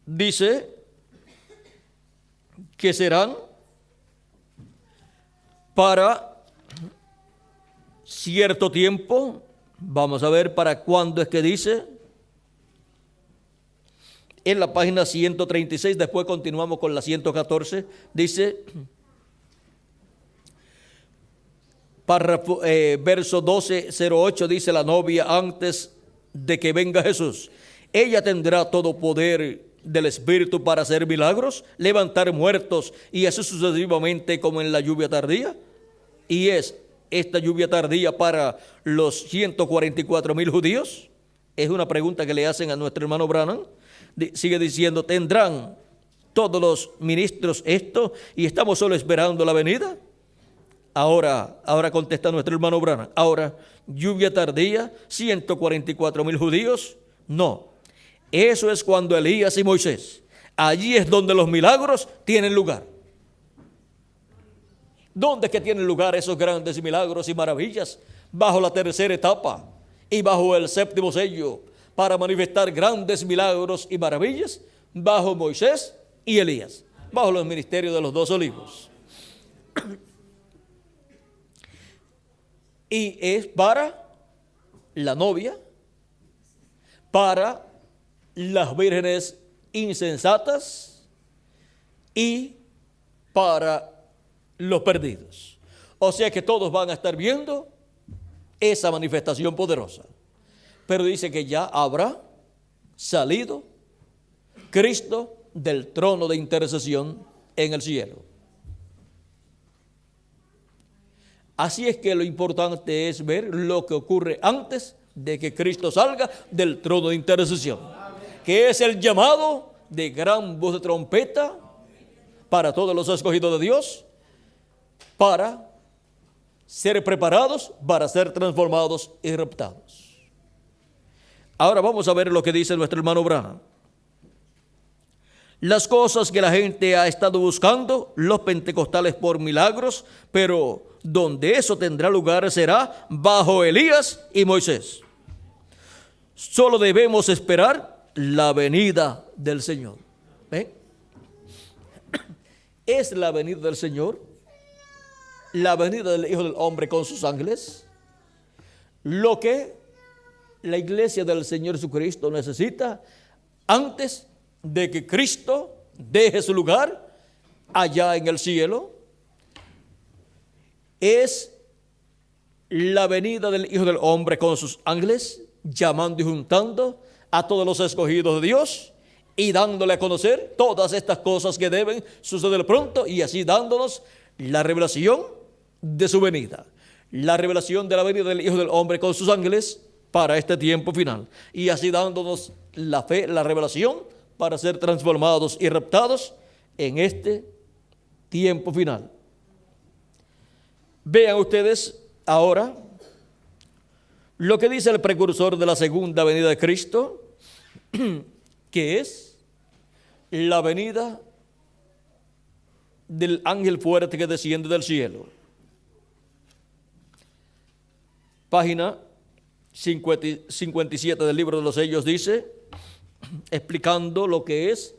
dice que serán para cierto tiempo. Vamos a ver para cuándo es que dice. En la página 136, después continuamos con la 114, dice, verso 12:08, dice: la novia antes de que venga Jesús, ella tendrá todo poder del Espíritu para hacer milagros, levantar muertos y así sucesivamente como en la lluvia tardía. Y es esta lluvia tardía para los 144,000 judíos. Es una pregunta que le hacen a nuestro hermano Branham. Sigue diciendo: ¿tendrán todos los ministros esto y estamos solo esperando la venida? Ahora contesta nuestro hermano Branham. Ahora, lluvia tardía, 144,000 judíos. No, eso es cuando Elías y Moisés. Allí es donde los milagros tienen lugar. ¿Dónde es que tienen lugar esos grandes milagros y maravillas? Bajo la tercera etapa y bajo el séptimo sello, para manifestar grandes milagros y maravillas, bajo Moisés y Elías, bajo los ministerios de los dos olivos. Y es para la novia, para las vírgenes insensatas y para los perdidos. O sea que todos van a estar viendo esa manifestación poderosa. Pero dice que ya habrá salido Cristo del trono de intercesión en el cielo. Así es que lo importante es ver lo que ocurre antes de que Cristo salga del trono de intercesión, que es el llamado de gran voz de trompeta para todos los escogidos de Dios, para ser preparados, para ser transformados y raptados. Ahora vamos a ver lo que dice nuestro hermano Branham. Las cosas que la gente ha estado buscando, los pentecostales por milagros, pero donde eso tendrá lugar será bajo Elías y Moisés. Solo debemos esperar la venida del Señor. ¿Ven? Es la venida del Señor, la venida del Hijo del Hombre con sus ángeles, lo que la iglesia del Señor Jesucristo necesita antes de que Cristo deje su lugar allá en el cielo. Es la venida del Hijo del Hombre con sus ángeles, llamando y juntando a todos los escogidos de Dios y dándole a conocer todas estas cosas que deben suceder pronto, y así dándonos la revelación de su venida, la revelación de la venida del Hijo del Hombre con sus ángeles para este tiempo final, y así dándonos la fe, la revelación para ser transformados y raptados en este tiempo final. Vean ustedes ahora lo que dice el precursor de la segunda venida de Cristo, que es la venida del ángel fuerte que desciende del cielo. Página 57 del libro de los sellos dice, explicando lo que es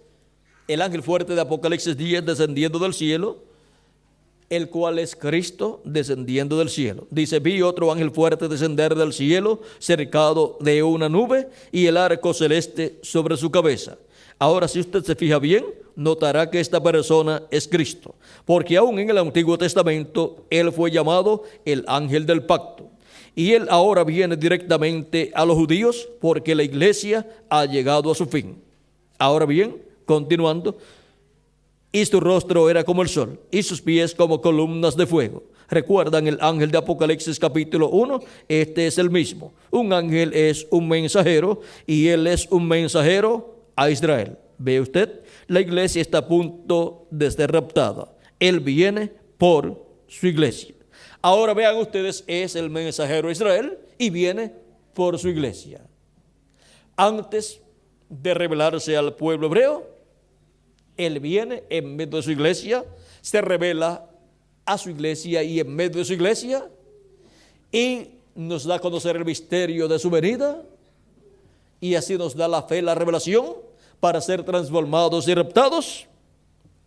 el ángel fuerte de Apocalipsis 10 descendiendo del cielo, el cual es Cristo descendiendo del cielo. Dice, vi otro ángel fuerte descender del cielo, cercado de una nube, y el arco celeste sobre su cabeza. Ahora, si usted se fija bien, notará que esta persona es Cristo, porque aún en el Antiguo Testamento, él fue llamado el ángel del pacto. Y él ahora viene directamente a los judíos, porque la iglesia ha llegado a su fin. Ahora bien, continuando, y su rostro era como el sol, y sus pies como columnas de fuego. ¿Recuerdan el ángel de Apocalipsis capítulo 1? Este es el mismo. Un ángel es un mensajero, y él es un mensajero a Israel. ¿Ve usted? La iglesia está a punto de ser raptada. Él viene por su iglesia. Ahora vean ustedes, es el mensajero a Israel y viene por su iglesia. Antes de revelarse al pueblo hebreo, él viene en medio de su iglesia, se revela a su iglesia y en medio de su iglesia, y nos da a conocer el misterio de su venida, y así nos da la fe, la revelación, para ser transformados y raptados,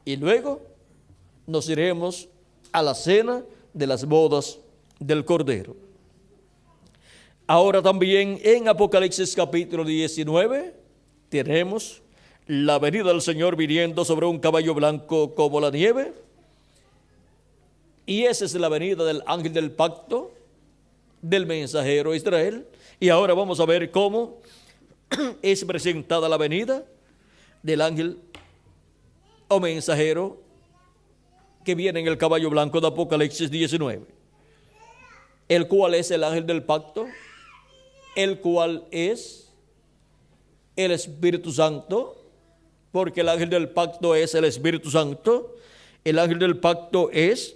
y luego nos iremos a la cena de las bodas del Cordero. Ahora también en Apocalipsis capítulo 19 tenemos la venida del Señor viniendo sobre un caballo blanco como la nieve, y esa es la venida del ángel del pacto, del mensajero a Israel. Y ahora vamos a ver cómo es presentada la venida del ángel o mensajero que viene en el caballo blanco de Apocalipsis 19, el cual es el ángel del pacto, el cual es el Espíritu Santo, porque el ángel del pacto es el Espíritu Santo. El ángel del pacto es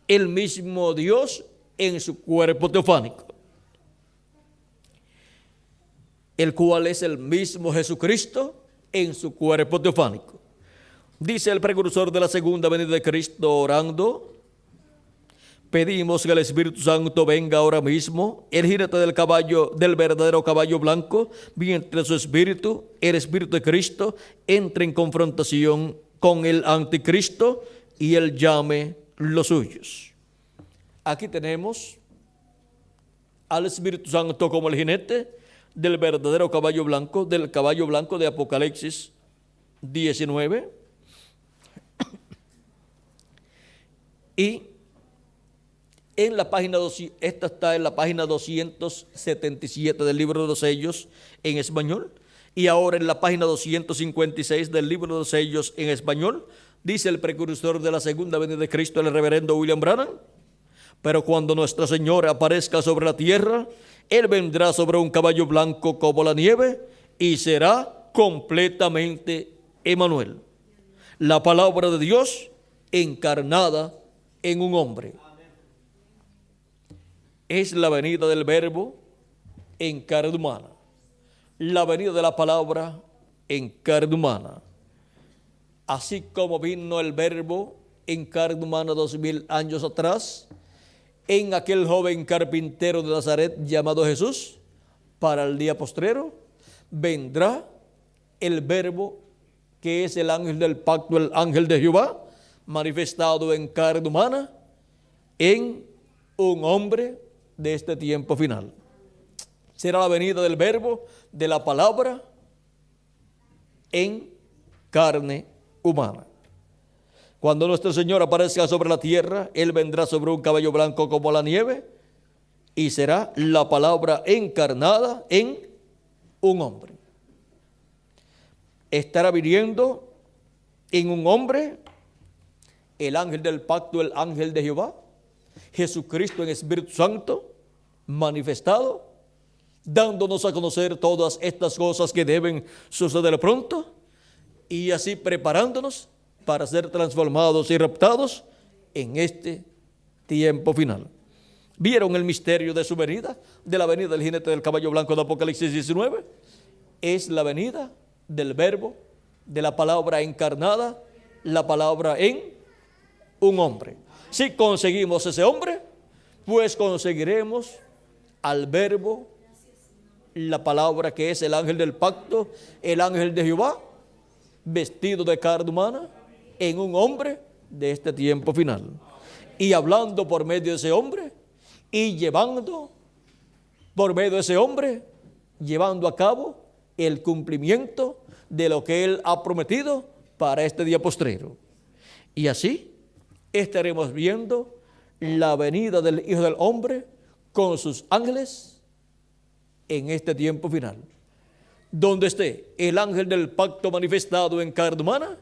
el mismo Dios en su cuerpo teofánico, el cual es el mismo Jesucristo en su cuerpo teofánico. Dice el precursor de la segunda venida de Cristo orando, pedimos que el Espíritu Santo venga ahora mismo, el jinete del caballo, del verdadero caballo blanco, mientras su espíritu, el Espíritu de Cristo, entre en confrontación con el anticristo y él llame los suyos. Aquí tenemos al Espíritu Santo como el jinete del verdadero caballo blanco, del caballo blanco de Apocalipsis 19. Y en la página, esta está en la página 277 del libro de los sellos en español, y ahora en la página 256 del libro de los sellos en español, dice el precursor de la segunda venida de Cristo, el reverendo William Branham, pero cuando Nuestra Señora aparezca sobre la tierra, Él vendrá sobre un caballo blanco como la nieve y será completamente Emmanuel, la palabra de Dios encarnada en un hombre. Es la venida del verbo en carne humana, la venida de la palabra en carne humana. Así como vino el verbo en carne humana 2000 años atrás, en aquel joven carpintero de Nazaret llamado Jesús, para el día postrero, vendrá el Verbo, que es el ángel del pacto, el ángel de Jehová, manifestado en carne humana, en un hombre de este tiempo final. Será la venida del Verbo, de la palabra, en carne humana. Cuando nuestro Señor aparezca sobre la tierra, Él vendrá sobre un caballo blanco como la nieve, y será la palabra encarnada en un hombre. Estará viniendo en un hombre el ángel del pacto, el ángel de Jehová, Jesucristo en Espíritu Santo, manifestado, dándonos a conocer todas estas cosas que deben suceder pronto, y así preparándonos para ser transformados y raptados en este tiempo final. ¿Vieron el misterio de su venida? De la venida del jinete del caballo blanco de Apocalipsis 19. Es la venida del Verbo, de la palabra encarnada, la palabra en un hombre. Si conseguimos ese hombre, pues conseguiremos al Verbo, la palabra que es el ángel del pacto, el ángel de Jehová, vestido de carne humana, en un hombre de este tiempo final, y hablando por medio de ese hombre, y llevando por medio de ese hombre, llevando a cabo el cumplimiento de lo que Él ha prometido para este día postrero. Y así estaremos viendo la venida del Hijo del Hombre con sus ángeles en este tiempo final. Donde esté el ángel del pacto manifestado en carne humana,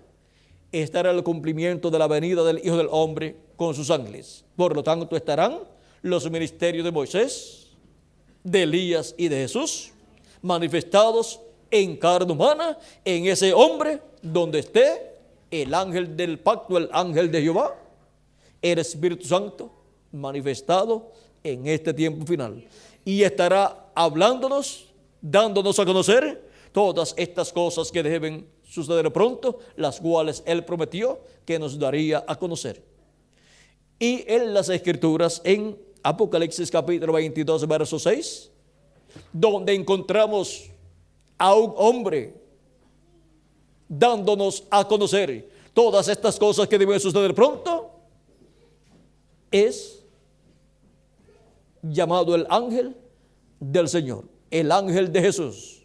estará el cumplimiento de la venida del Hijo del Hombre con sus ángeles. Por lo tanto, estarán los ministerios de Moisés, de Elías y de Jesús, manifestados en carne humana, en ese hombre, donde esté el ángel del pacto, el ángel de Jehová, el Espíritu Santo, manifestado en este tiempo final. Y estará hablándonos, dándonos a conocer todas estas cosas que deben suceder pronto, las cuales Él prometió que nos daría a conocer. Y en las Escrituras, en Apocalipsis capítulo 22, verso 6, donde encontramos a un hombre dándonos a conocer todas estas cosas que deben suceder pronto, es llamado el ángel del Señor, el ángel de Jesús.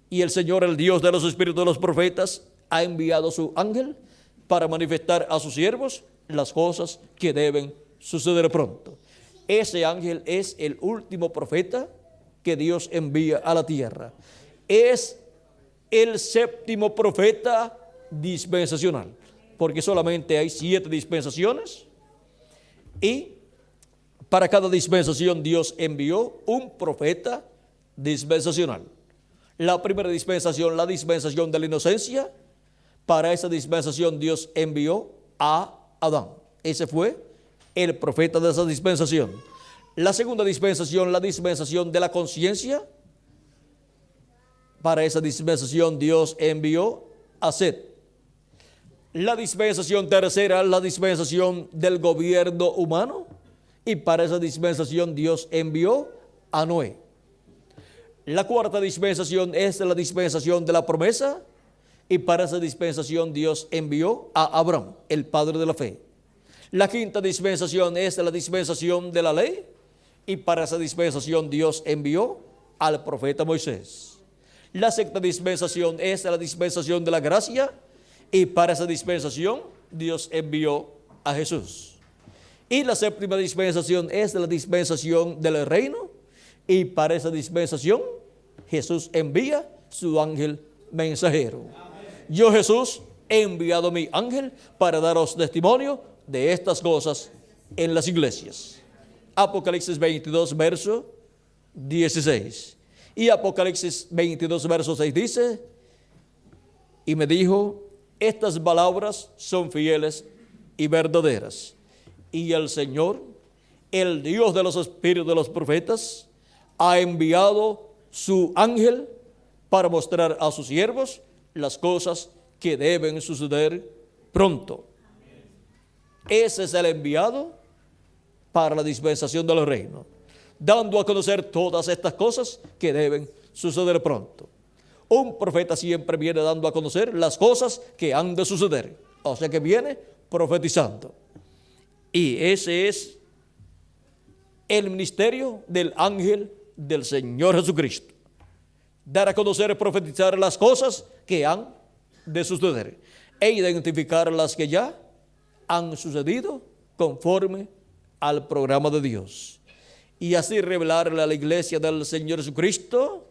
Y el Señor, el Dios de los espíritus de los profetas, ha enviado su ángel para manifestar a sus siervos las cosas que deben suceder pronto. Ese ángel es el último profeta que Dios envía a la tierra. Es el séptimo profeta dispensacional, porque solamente hay 7 dispensaciones, y para cada dispensación Dios envió un profeta dispensacional. La primera dispensación, la dispensación de la inocencia, para esa dispensación Dios envió a Adán. Ese fue el profeta de esa dispensación. La segunda dispensación, la dispensación de la conciencia, para esa dispensación Dios envió a Set. La dispensación tercera, la dispensación del gobierno humano, y para esa dispensación Dios envió a Noé. La cuarta dispensación es la dispensación de la promesa, y para esa dispensación Dios envió a Abraham, el padre de la fe. La quinta dispensación es la dispensación de la ley, y para esa dispensación Dios envió al profeta Moisés. La sexta dispensación es la dispensación de la gracia, y para esa dispensación Dios envió a Jesús. Y la séptima dispensación es la dispensación del reino, y para esa dispensación Jesús envía su ángel mensajero. Yo, Jesús, he enviado mi ángel para daros testimonio de estas cosas en las iglesias. Apocalipsis 22, verso 16. Y Apocalipsis 22, verso 6 dice: y me dijo, estas palabras son fieles y verdaderas. Y el Señor, el Dios de los espíritus de los profetas, ha enviado su ángel para mostrar a sus siervos las cosas que deben suceder pronto. Ese es el enviado para la dispensación del reino, dando a conocer todas estas cosas que deben suceder pronto. Un profeta siempre viene dando a conocer las cosas que han de suceder. O sea que viene profetizando. Y ese es el ministerio del ángel del Señor Jesucristo. Dar a conocer, profetizar las cosas que han de suceder e identificar las que ya han sucedido conforme al programa de Dios. Y así revelarle a la iglesia del Señor Jesucristo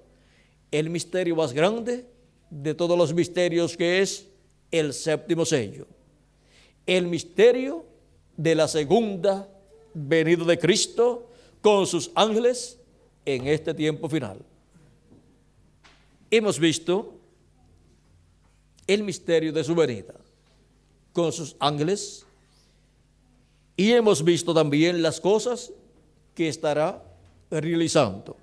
el misterio más grande de todos los misterios, que es el séptimo sello. El misterio de la segunda venida de Cristo con sus ángeles en este tiempo final. Hemos visto el misterio de su venida con sus ángeles y hemos visto también las cosas que estará realizando,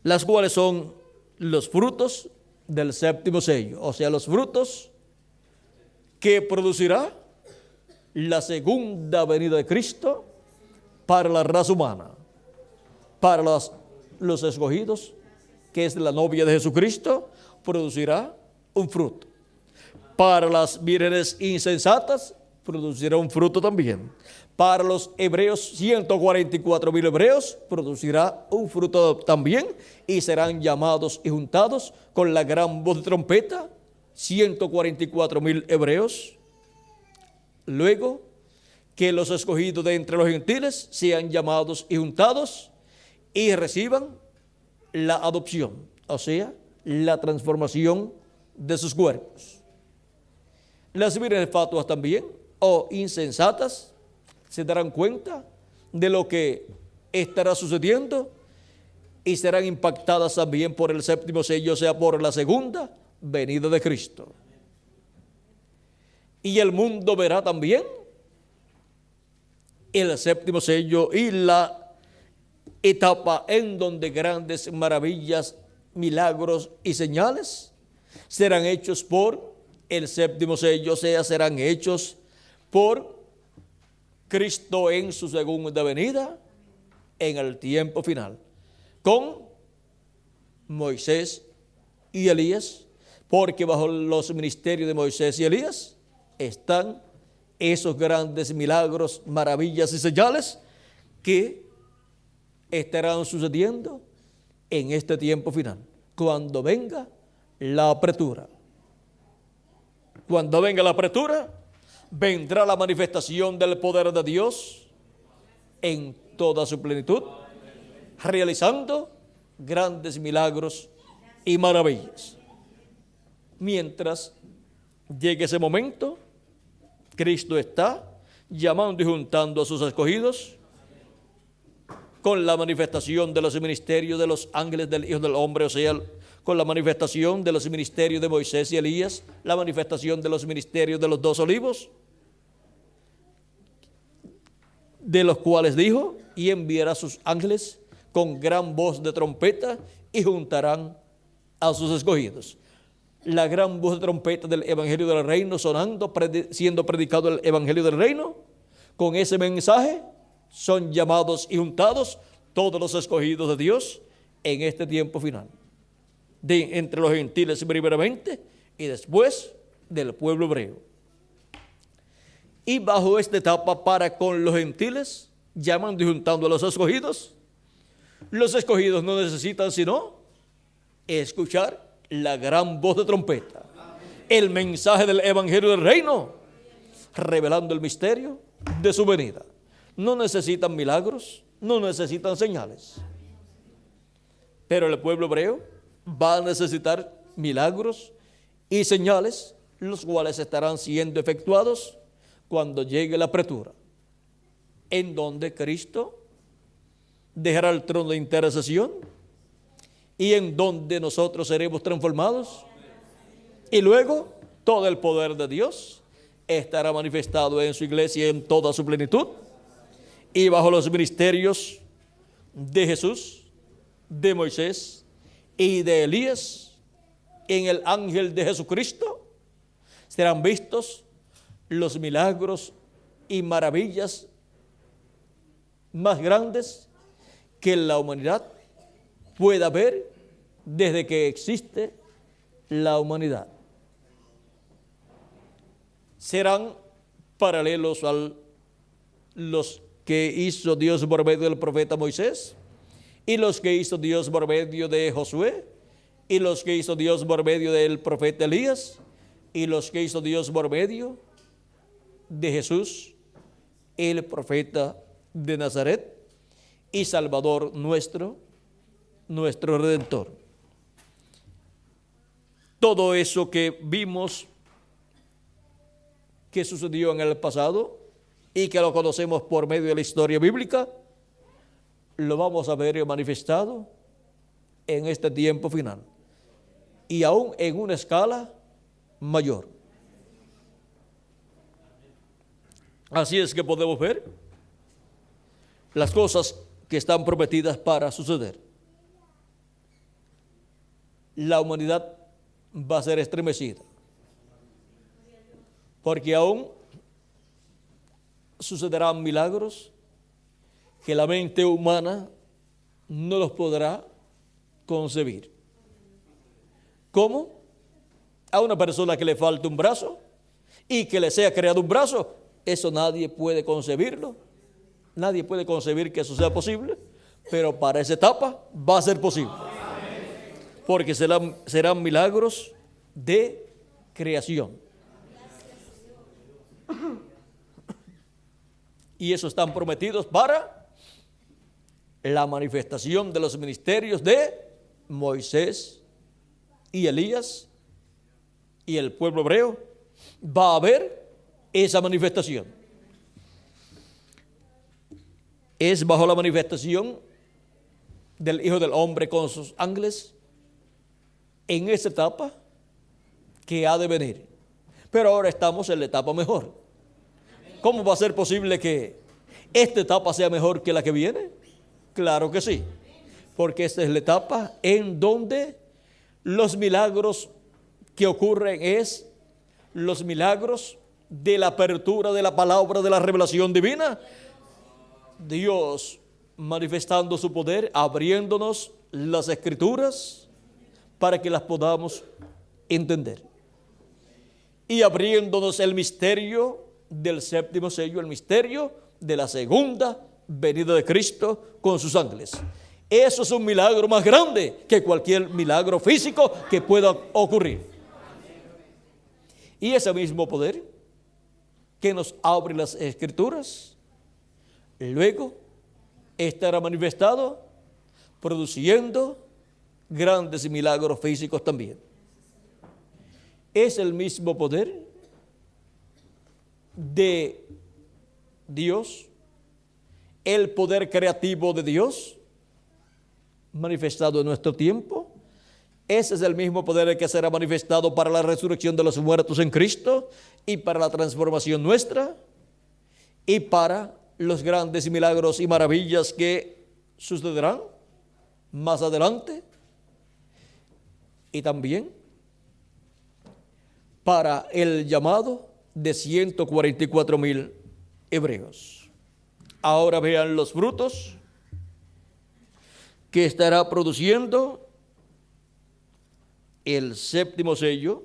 las cuales son los frutos del séptimo sello, o sea, los frutos que producirá la segunda venida de Cristo para la raza humana, para los escogidos, que es la novia de Jesucristo, producirá un fruto. Para las vírgenes insensatas, producirá un fruto también. Para los hebreos, 144,000 hebreos, producirá un fruto también, y serán llamados y juntados con la gran voz de trompeta, 144,000 hebreos. Luego, que los escogidos de entre los gentiles sean llamados y juntados y reciban la adopción, o sea, la transformación de sus cuerpos. Las vírgenes fatuas también, o insensatas, se darán cuenta de lo que estará sucediendo y serán impactadas también por el séptimo sello, o sea, por la segunda venida de Cristo. Y el mundo verá también el séptimo sello y la etapa en donde grandes maravillas, milagros y señales serán hechos por el séptimo sello, o sea, serán hechos por Cristo en su segunda venida en el tiempo final, con Moisés y Elías, porque bajo los ministerios de Moisés y Elías están esos grandes milagros, maravillas y señales que estarán sucediendo en este tiempo final, cuando venga la apertura. Cuando venga la apertura, vendrá la manifestación del poder de Dios en toda su plenitud, realizando grandes milagros y maravillas. Mientras llegue ese momento, Cristo está llamando y juntando a sus escogidos con la manifestación de los ministerios de los ángeles del Hijo del Hombre, o sea, con la manifestación de los ministerios de Moisés y Elías, la manifestación de los ministerios de los 2 olivos, de los cuales dijo, y enviará a sus ángeles con gran voz de trompeta y juntarán a sus escogidos. La gran voz de trompeta del Evangelio del Reino sonando, siendo predicado el Evangelio del Reino, con ese mensaje son llamados y juntados todos los escogidos de Dios en este tiempo final, de entre los gentiles primeramente y después del pueblo hebreo. Y bajo esta etapa, para con los gentiles, llamando y juntando a los escogidos no necesitan sino escuchar la gran voz de trompeta, el mensaje del Evangelio del Reino, revelando el misterio de su venida. No necesitan milagros, no necesitan señales, pero el pueblo hebreo va a necesitar milagros y señales, los cuales estarán siendo efectuados cuando llegue la apertura, en donde Cristo dejará el trono de intercesión y en donde nosotros seremos transformados, y luego todo el poder de Dios estará manifestado en su iglesia en toda su plenitud, y bajo los ministerios de Jesús, de Moisés y de Elías, en el ángel de Jesucristo, serán vistos los milagros y maravillas más grandes que la humanidad pueda ver desde que existe la humanidad. Serán paralelos a los que hizo Dios por medio del profeta Moisés, y los que hizo Dios por medio de Josué, y los que hizo Dios por medio del profeta Elías, y los que hizo Dios por medio de Jesús, el profeta de Nazaret y Salvador nuestro Redentor. Todo eso que vimos que sucedió en el pasado y que lo conocemos por medio de la historia bíblica, lo vamos a ver manifestado en este tiempo final, y aún en una escala mayor. Así es que podemos ver las cosas que están prometidas para suceder. La humanidad va a ser estremecida, porque aún sucederán milagros que la mente humana no los podrá concebir. ¿Cómo? A una persona que le falte un brazo y que le sea creado un brazo, eso nadie puede concebirlo. Nadie puede concebir que eso sea posible, pero para esa etapa va a ser posible. Porque serán milagros de creación. Y eso están prometidos para la manifestación de los ministerios de Moisés y Elías y el pueblo hebreo. Va a haber esa manifestación. Es bajo la manifestación del Hijo del Hombre con sus ángeles en esa etapa que ha de venir. Pero ahora estamos en la etapa mejor. ¿Cómo va a ser posible que esta etapa sea mejor que la que viene? Claro que sí, porque esta es la etapa en donde los milagros que ocurren es los milagros de la apertura de la palabra de la revelación divina. Dios manifestando su poder, abriéndonos las escrituras para que las podamos entender, y abriéndonos el misterio del séptimo sello, el misterio de la segunda venida de Cristo con sus ángeles. Eso es un milagro más grande que cualquier milagro físico que pueda ocurrir. Y ese mismo poder que nos abre las escrituras, luego estará manifestado produciendo grandes milagros físicos también. Es el mismo poder de Dios, el poder creativo de Dios manifestado en nuestro tiempo. Ese es el mismo poder que será manifestado para la resurrección de los muertos en Cristo y para la transformación nuestra y para los grandes milagros y maravillas que sucederán más adelante, y también para el llamado de 144,000 hebreos. Ahora vean los frutos que estará produciendo el séptimo sello,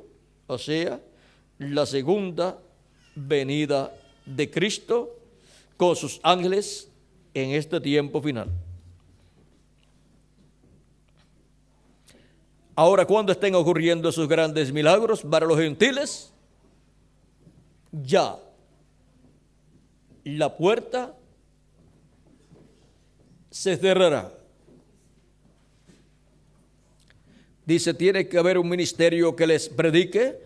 o sea, la segunda venida de Cristo con sus ángeles en este tiempo final. Ahora, cuando estén ocurriendo esos grandes milagros para los gentiles, ya la puerta se cerrará. Dice, tiene que haber un ministerio que les predique,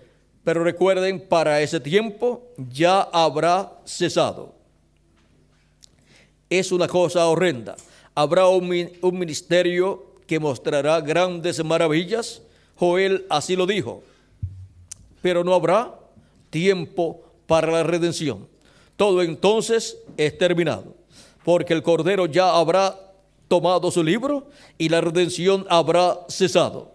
pero recuerden, para ese tiempo ya habrá cesado. Es una cosa horrenda. Habrá un ministerio que mostrará grandes maravillas. Joel así lo dijo. Pero no habrá tiempo para la redención. Todo entonces es terminado, porque el Cordero ya habrá tomado su libro y la redención habrá cesado.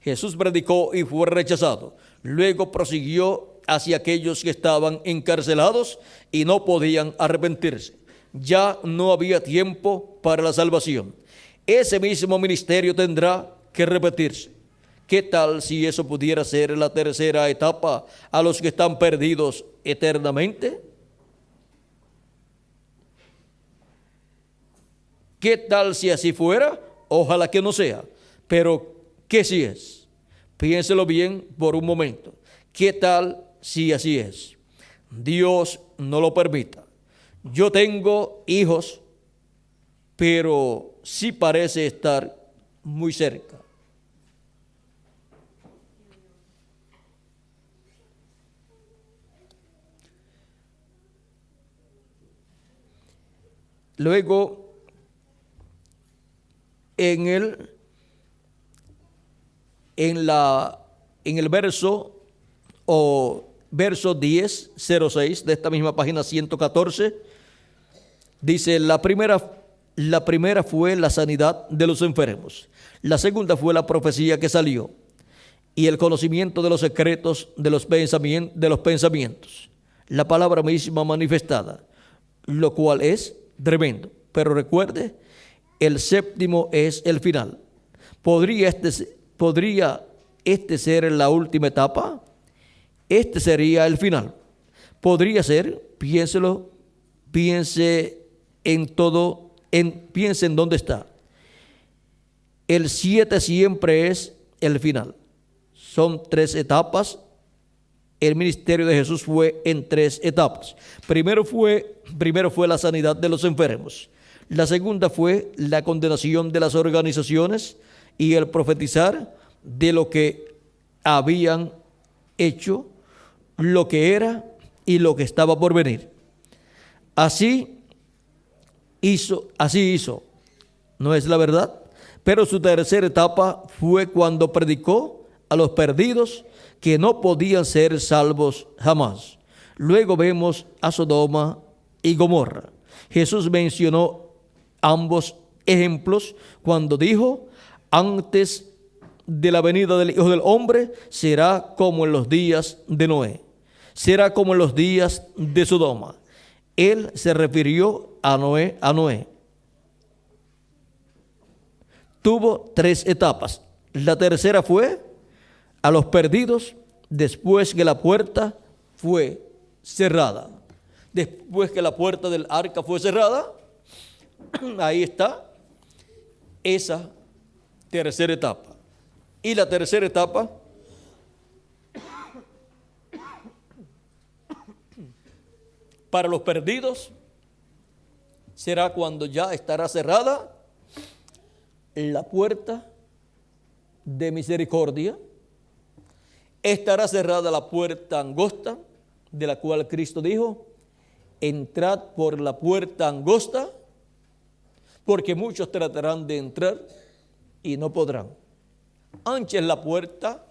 Jesús predicó y fue rechazado. Luego prosiguió hacia aquellos que estaban encarcelados y no podían arrepentirse. Ya no había tiempo para la salvación. Ese mismo ministerio tendrá que repetirse. ¿Qué tal si eso pudiera ser la tercera etapa a los que están perdidos eternamente? ¿Qué tal si así fuera? Ojalá que no sea, pero ¿qué si es? Piénselo bien por un momento. ¿Qué tal si así es? Dios no lo permita. Yo tengo hijos, pero sí parece estar muy cerca. Luego, en el verso 10:06 de esta misma página 114, dice: la primera fue la sanidad de los enfermos, la segunda fue la profecía que salió y el conocimiento de los secretos de los pensamientos, la palabra misma manifestada, lo cual es tremendo. Pero recuerde, el séptimo es el final. ¿Podría este ser la última etapa? Este sería el final. Podría ser, piénselo, piense en dónde está. El 7 siempre es el final. Son 3 etapas. El ministerio de Jesús fue en 3 etapas. Primero fue la sanidad de los enfermos. La segunda fue la condenación de las organizaciones y el profetizar de lo que habían hecho, lo que era y lo que estaba por venir. Así hizo, ¿no es la verdad? Pero su tercera etapa fue cuando predicó a los perdidos que no podían ser salvos jamás. Luego vemos a Sodoma y Gomorra. Jesús mencionó ambos ejemplos cuando dijo: antes de la venida del Hijo del Hombre será como en los días de Noé, será como en los días de Sodoma. Él se refirió a Noé. Tuvo 3 etapas. La tercera fue a los perdidos después que la puerta fue cerrada. Después que la puerta del arca fue cerrada, ahí está esa tercera etapa. Y la tercera etapa para los perdidos será cuando ya estará cerrada la puerta de misericordia, estará cerrada la puerta angosta, de la cual Cristo dijo: entrad por la puerta angosta, porque muchos tratarán de entrar y no podrán. Ancha es la puerta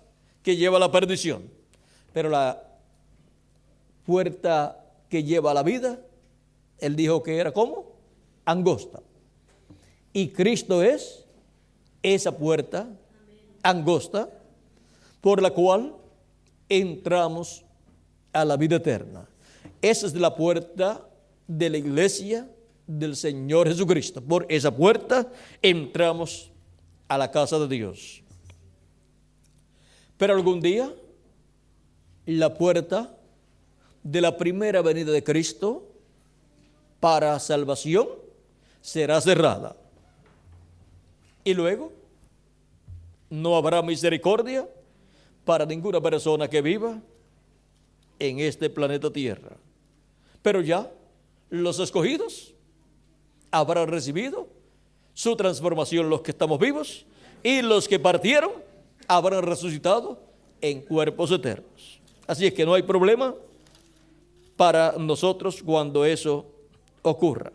que lleva a la perdición, pero la puerta que lleva a la vida, Él dijo que era ¿cómo? Angosta. Y Cristo es esa puerta angosta por la cual entramos a la vida eterna. Esa es la puerta de la iglesia del Señor Jesucristo. Por esa puerta entramos a la casa de Dios. Pero algún día la puerta de la primera venida de Cristo para salvación será cerrada. Y luego no habrá misericordia para ninguna persona que viva en este planeta Tierra. Pero ya los escogidos habrán recibido su transformación, los que estamos vivos, y los que partieron habrán resucitado en cuerpos eternos. Así es que no hay problema para nosotros cuando eso ocurra.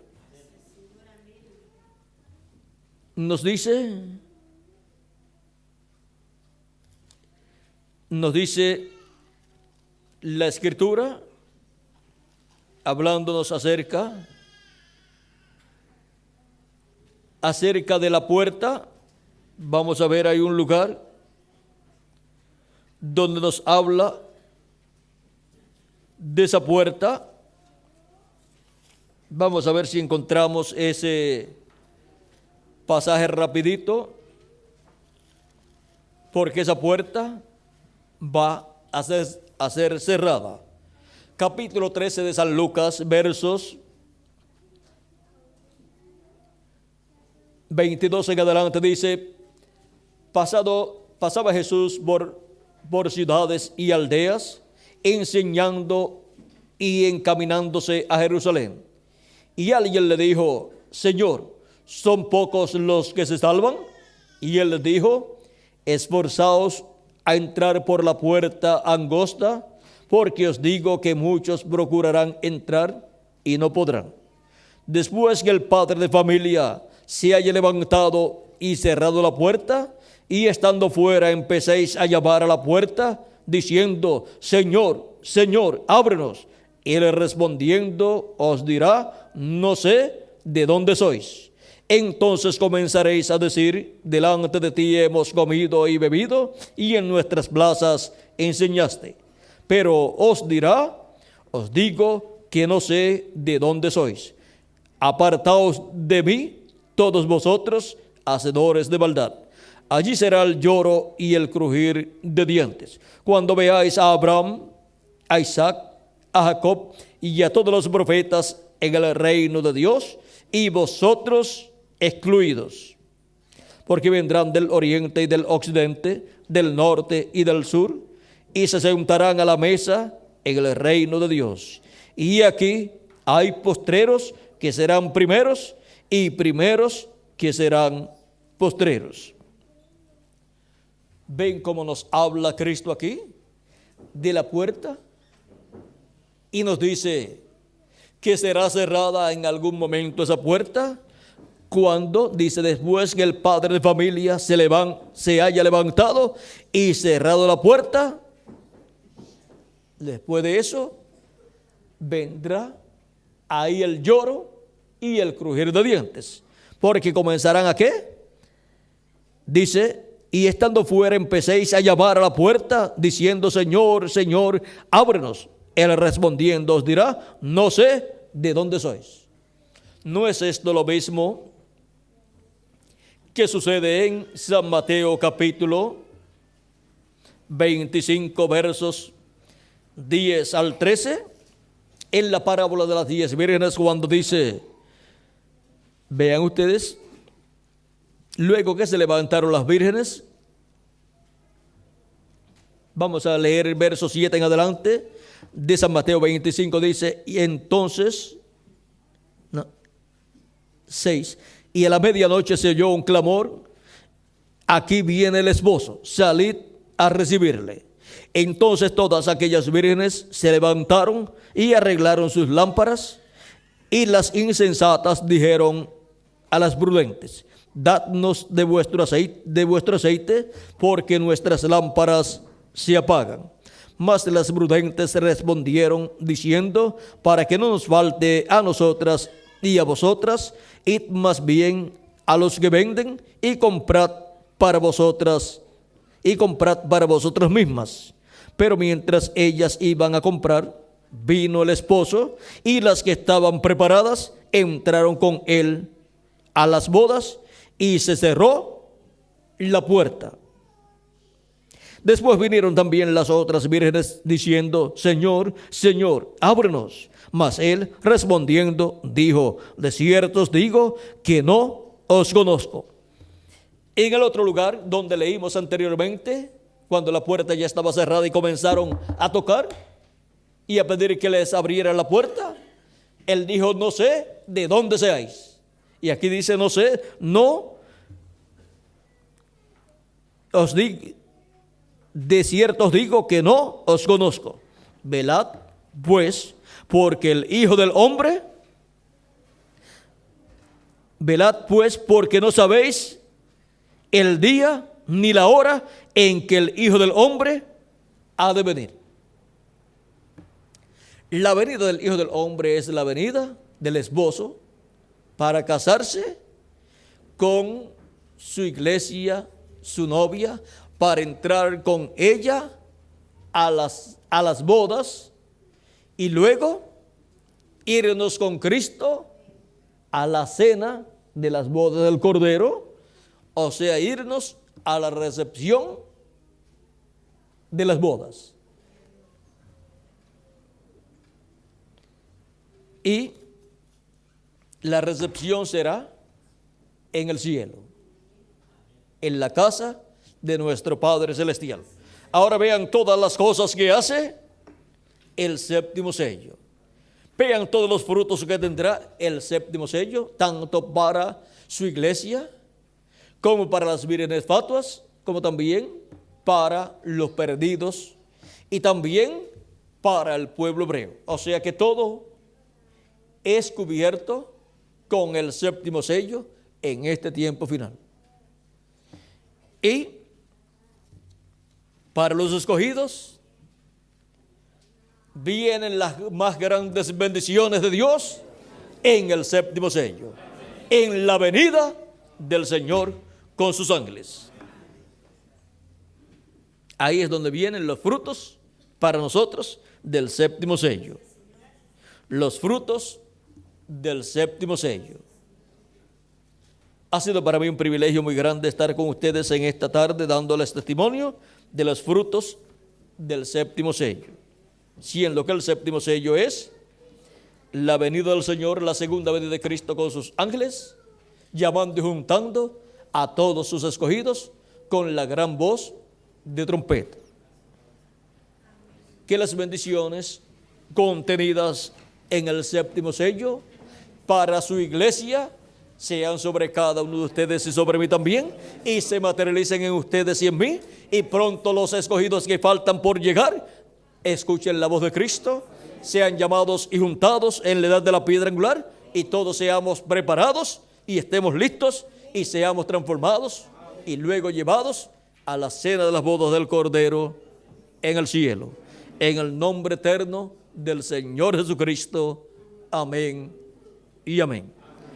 Nos dice la Escritura, hablándonos acerca de la puerta. Vamos a ver, hay un lugar donde nos habla de esa puerta. Vamos a ver si encontramos ese pasaje rapidito. porque esa puerta va a ser cerrada. Capítulo 13 de San Lucas, versos 22 en adelante, dice: pasaba Jesús por ciudades y aldeas, enseñando y encaminándose a Jerusalén. Y alguien le dijo: Señor, ¿son pocos los que se salvan? Y él les dijo: esforzaos a entrar por la puerta angosta, porque os digo que muchos procurarán entrar y no podrán. Después que el padre de familia se haya levantado y cerrado la puerta, y estando fuera empecéis a llamar a la puerta, diciendo: Señor, Señor, ábrenos. Y él respondiendo os dirá: no sé de dónde sois. Entonces comenzaréis a decir: delante de ti hemos comido y bebido, y en nuestras plazas enseñaste. Pero os dirá: os digo que no sé de dónde sois. Apartaos de mí, todos vosotros, hacedores de maldad. Allí será el lloro y el crujir de dientes, cuando veáis a Abraham, a Isaac, a Jacob y a todos los profetas en el reino de Dios, y vosotros excluidos. Porque vendrán del oriente y del occidente, del norte y del sur, y se sentarán a la mesa en el reino de Dios. Y aquí hay postreros que serán primeros, y primeros que serán postreros. ¿Ven cómo nos habla Cristo aquí de la puerta? Y nos dice que será cerrada en algún momento esa puerta, cuando dice: después que el padre de familia se haya levantado y cerrado la puerta. Después de eso vendrá ahí el lloro y el crujir de dientes, porque comenzarán ¿a qué? Dice: y estando fuera empecéis a llamar a la puerta, diciendo: Señor, Señor, ábrenos. Él respondiendo os dirá: no sé de dónde sois. ¿No es esto lo mismo que sucede en San Mateo capítulo 25 versos 10 al 13? En la parábola de las 10 vírgenes, cuando dice, vean ustedes, luego que se levantaron las vírgenes, vamos a leer el verso 7 en adelante de San Mateo 25, dice: y entonces, 6, y a la medianoche se oyó un clamor: aquí viene el esposo, salid a recibirle. Entonces todas aquellas vírgenes se levantaron y arreglaron sus lámparas, y las insensatas dijeron a las prudentes: dadnos de vuestro aceite, porque nuestras lámparas se apagan. Mas las prudentes respondieron diciendo: para que no nos falte a nosotras y a vosotras, id más bien a los que venden y comprad para vosotras mismas. Pero mientras ellas iban a comprar, vino el esposo, y las que estaban preparadas entraron con él a las bodas, y se cerró la puerta. Después vinieron también las otras vírgenes diciendo: Señor, Señor, ábrenos. Mas él respondiendo dijo: de cierto os digo que no os conozco. En el otro lugar donde leímos anteriormente, cuando la puerta ya estaba cerrada y comenzaron a tocar y a pedir que les abrieran la puerta, él dijo: no sé de dónde seáis. Y aquí dice: no sé, no os digo, de cierto os digo que no os conozco. Velad pues, porque el Hijo del Hombre, velad pues, porque no sabéis el día ni la hora en que el Hijo del Hombre ha de venir. La venida del Hijo del Hombre es la venida del esposo para casarse con su iglesia, su novia, para entrar con ella a las bodas, y luego irnos con Cristo a la cena de las bodas del Cordero, o sea, irnos a la recepción de las bodas. Y la recepción será en el cielo, en la casa de nuestro Padre Celestial. Ahora vean todas las cosas que hace el séptimo sello. Vean todos los frutos que tendrá el séptimo sello, tanto para su iglesia, como para las vírgenes fatuas, como también para los perdidos y también para el pueblo hebreo. O sea que todo es cubierto con el séptimo sello en este tiempo final. Y para los escogidos vienen las más grandes bendiciones de Dios en el séptimo sello, en la venida del Señor con sus ángeles. Ahí es donde vienen los frutos para nosotros del séptimo sello. Los frutos del séptimo sello. Ha sido para mí un privilegio muy grande estar con ustedes en esta tarde dándoles testimonio de los frutos del séptimo sello. Siendo que el séptimo sello es la venida del Señor, la segunda venida de Cristo con sus ángeles, llamando y juntando a todos sus escogidos con la gran voz de trompeta. Que las bendiciones contenidas en el séptimo sello para su iglesia sean sobre cada uno de ustedes y sobre mí también, y se materialicen en ustedes y en mí, y pronto los escogidos que faltan por llegar escuchen la voz de Cristo, sean llamados y juntados en la edad de la piedra angular, y todos seamos preparados y estemos listos y seamos transformados y luego llevados a la cena de las bodas del Cordero en el cielo. En el nombre eterno del Señor Jesucristo. Amén y amén.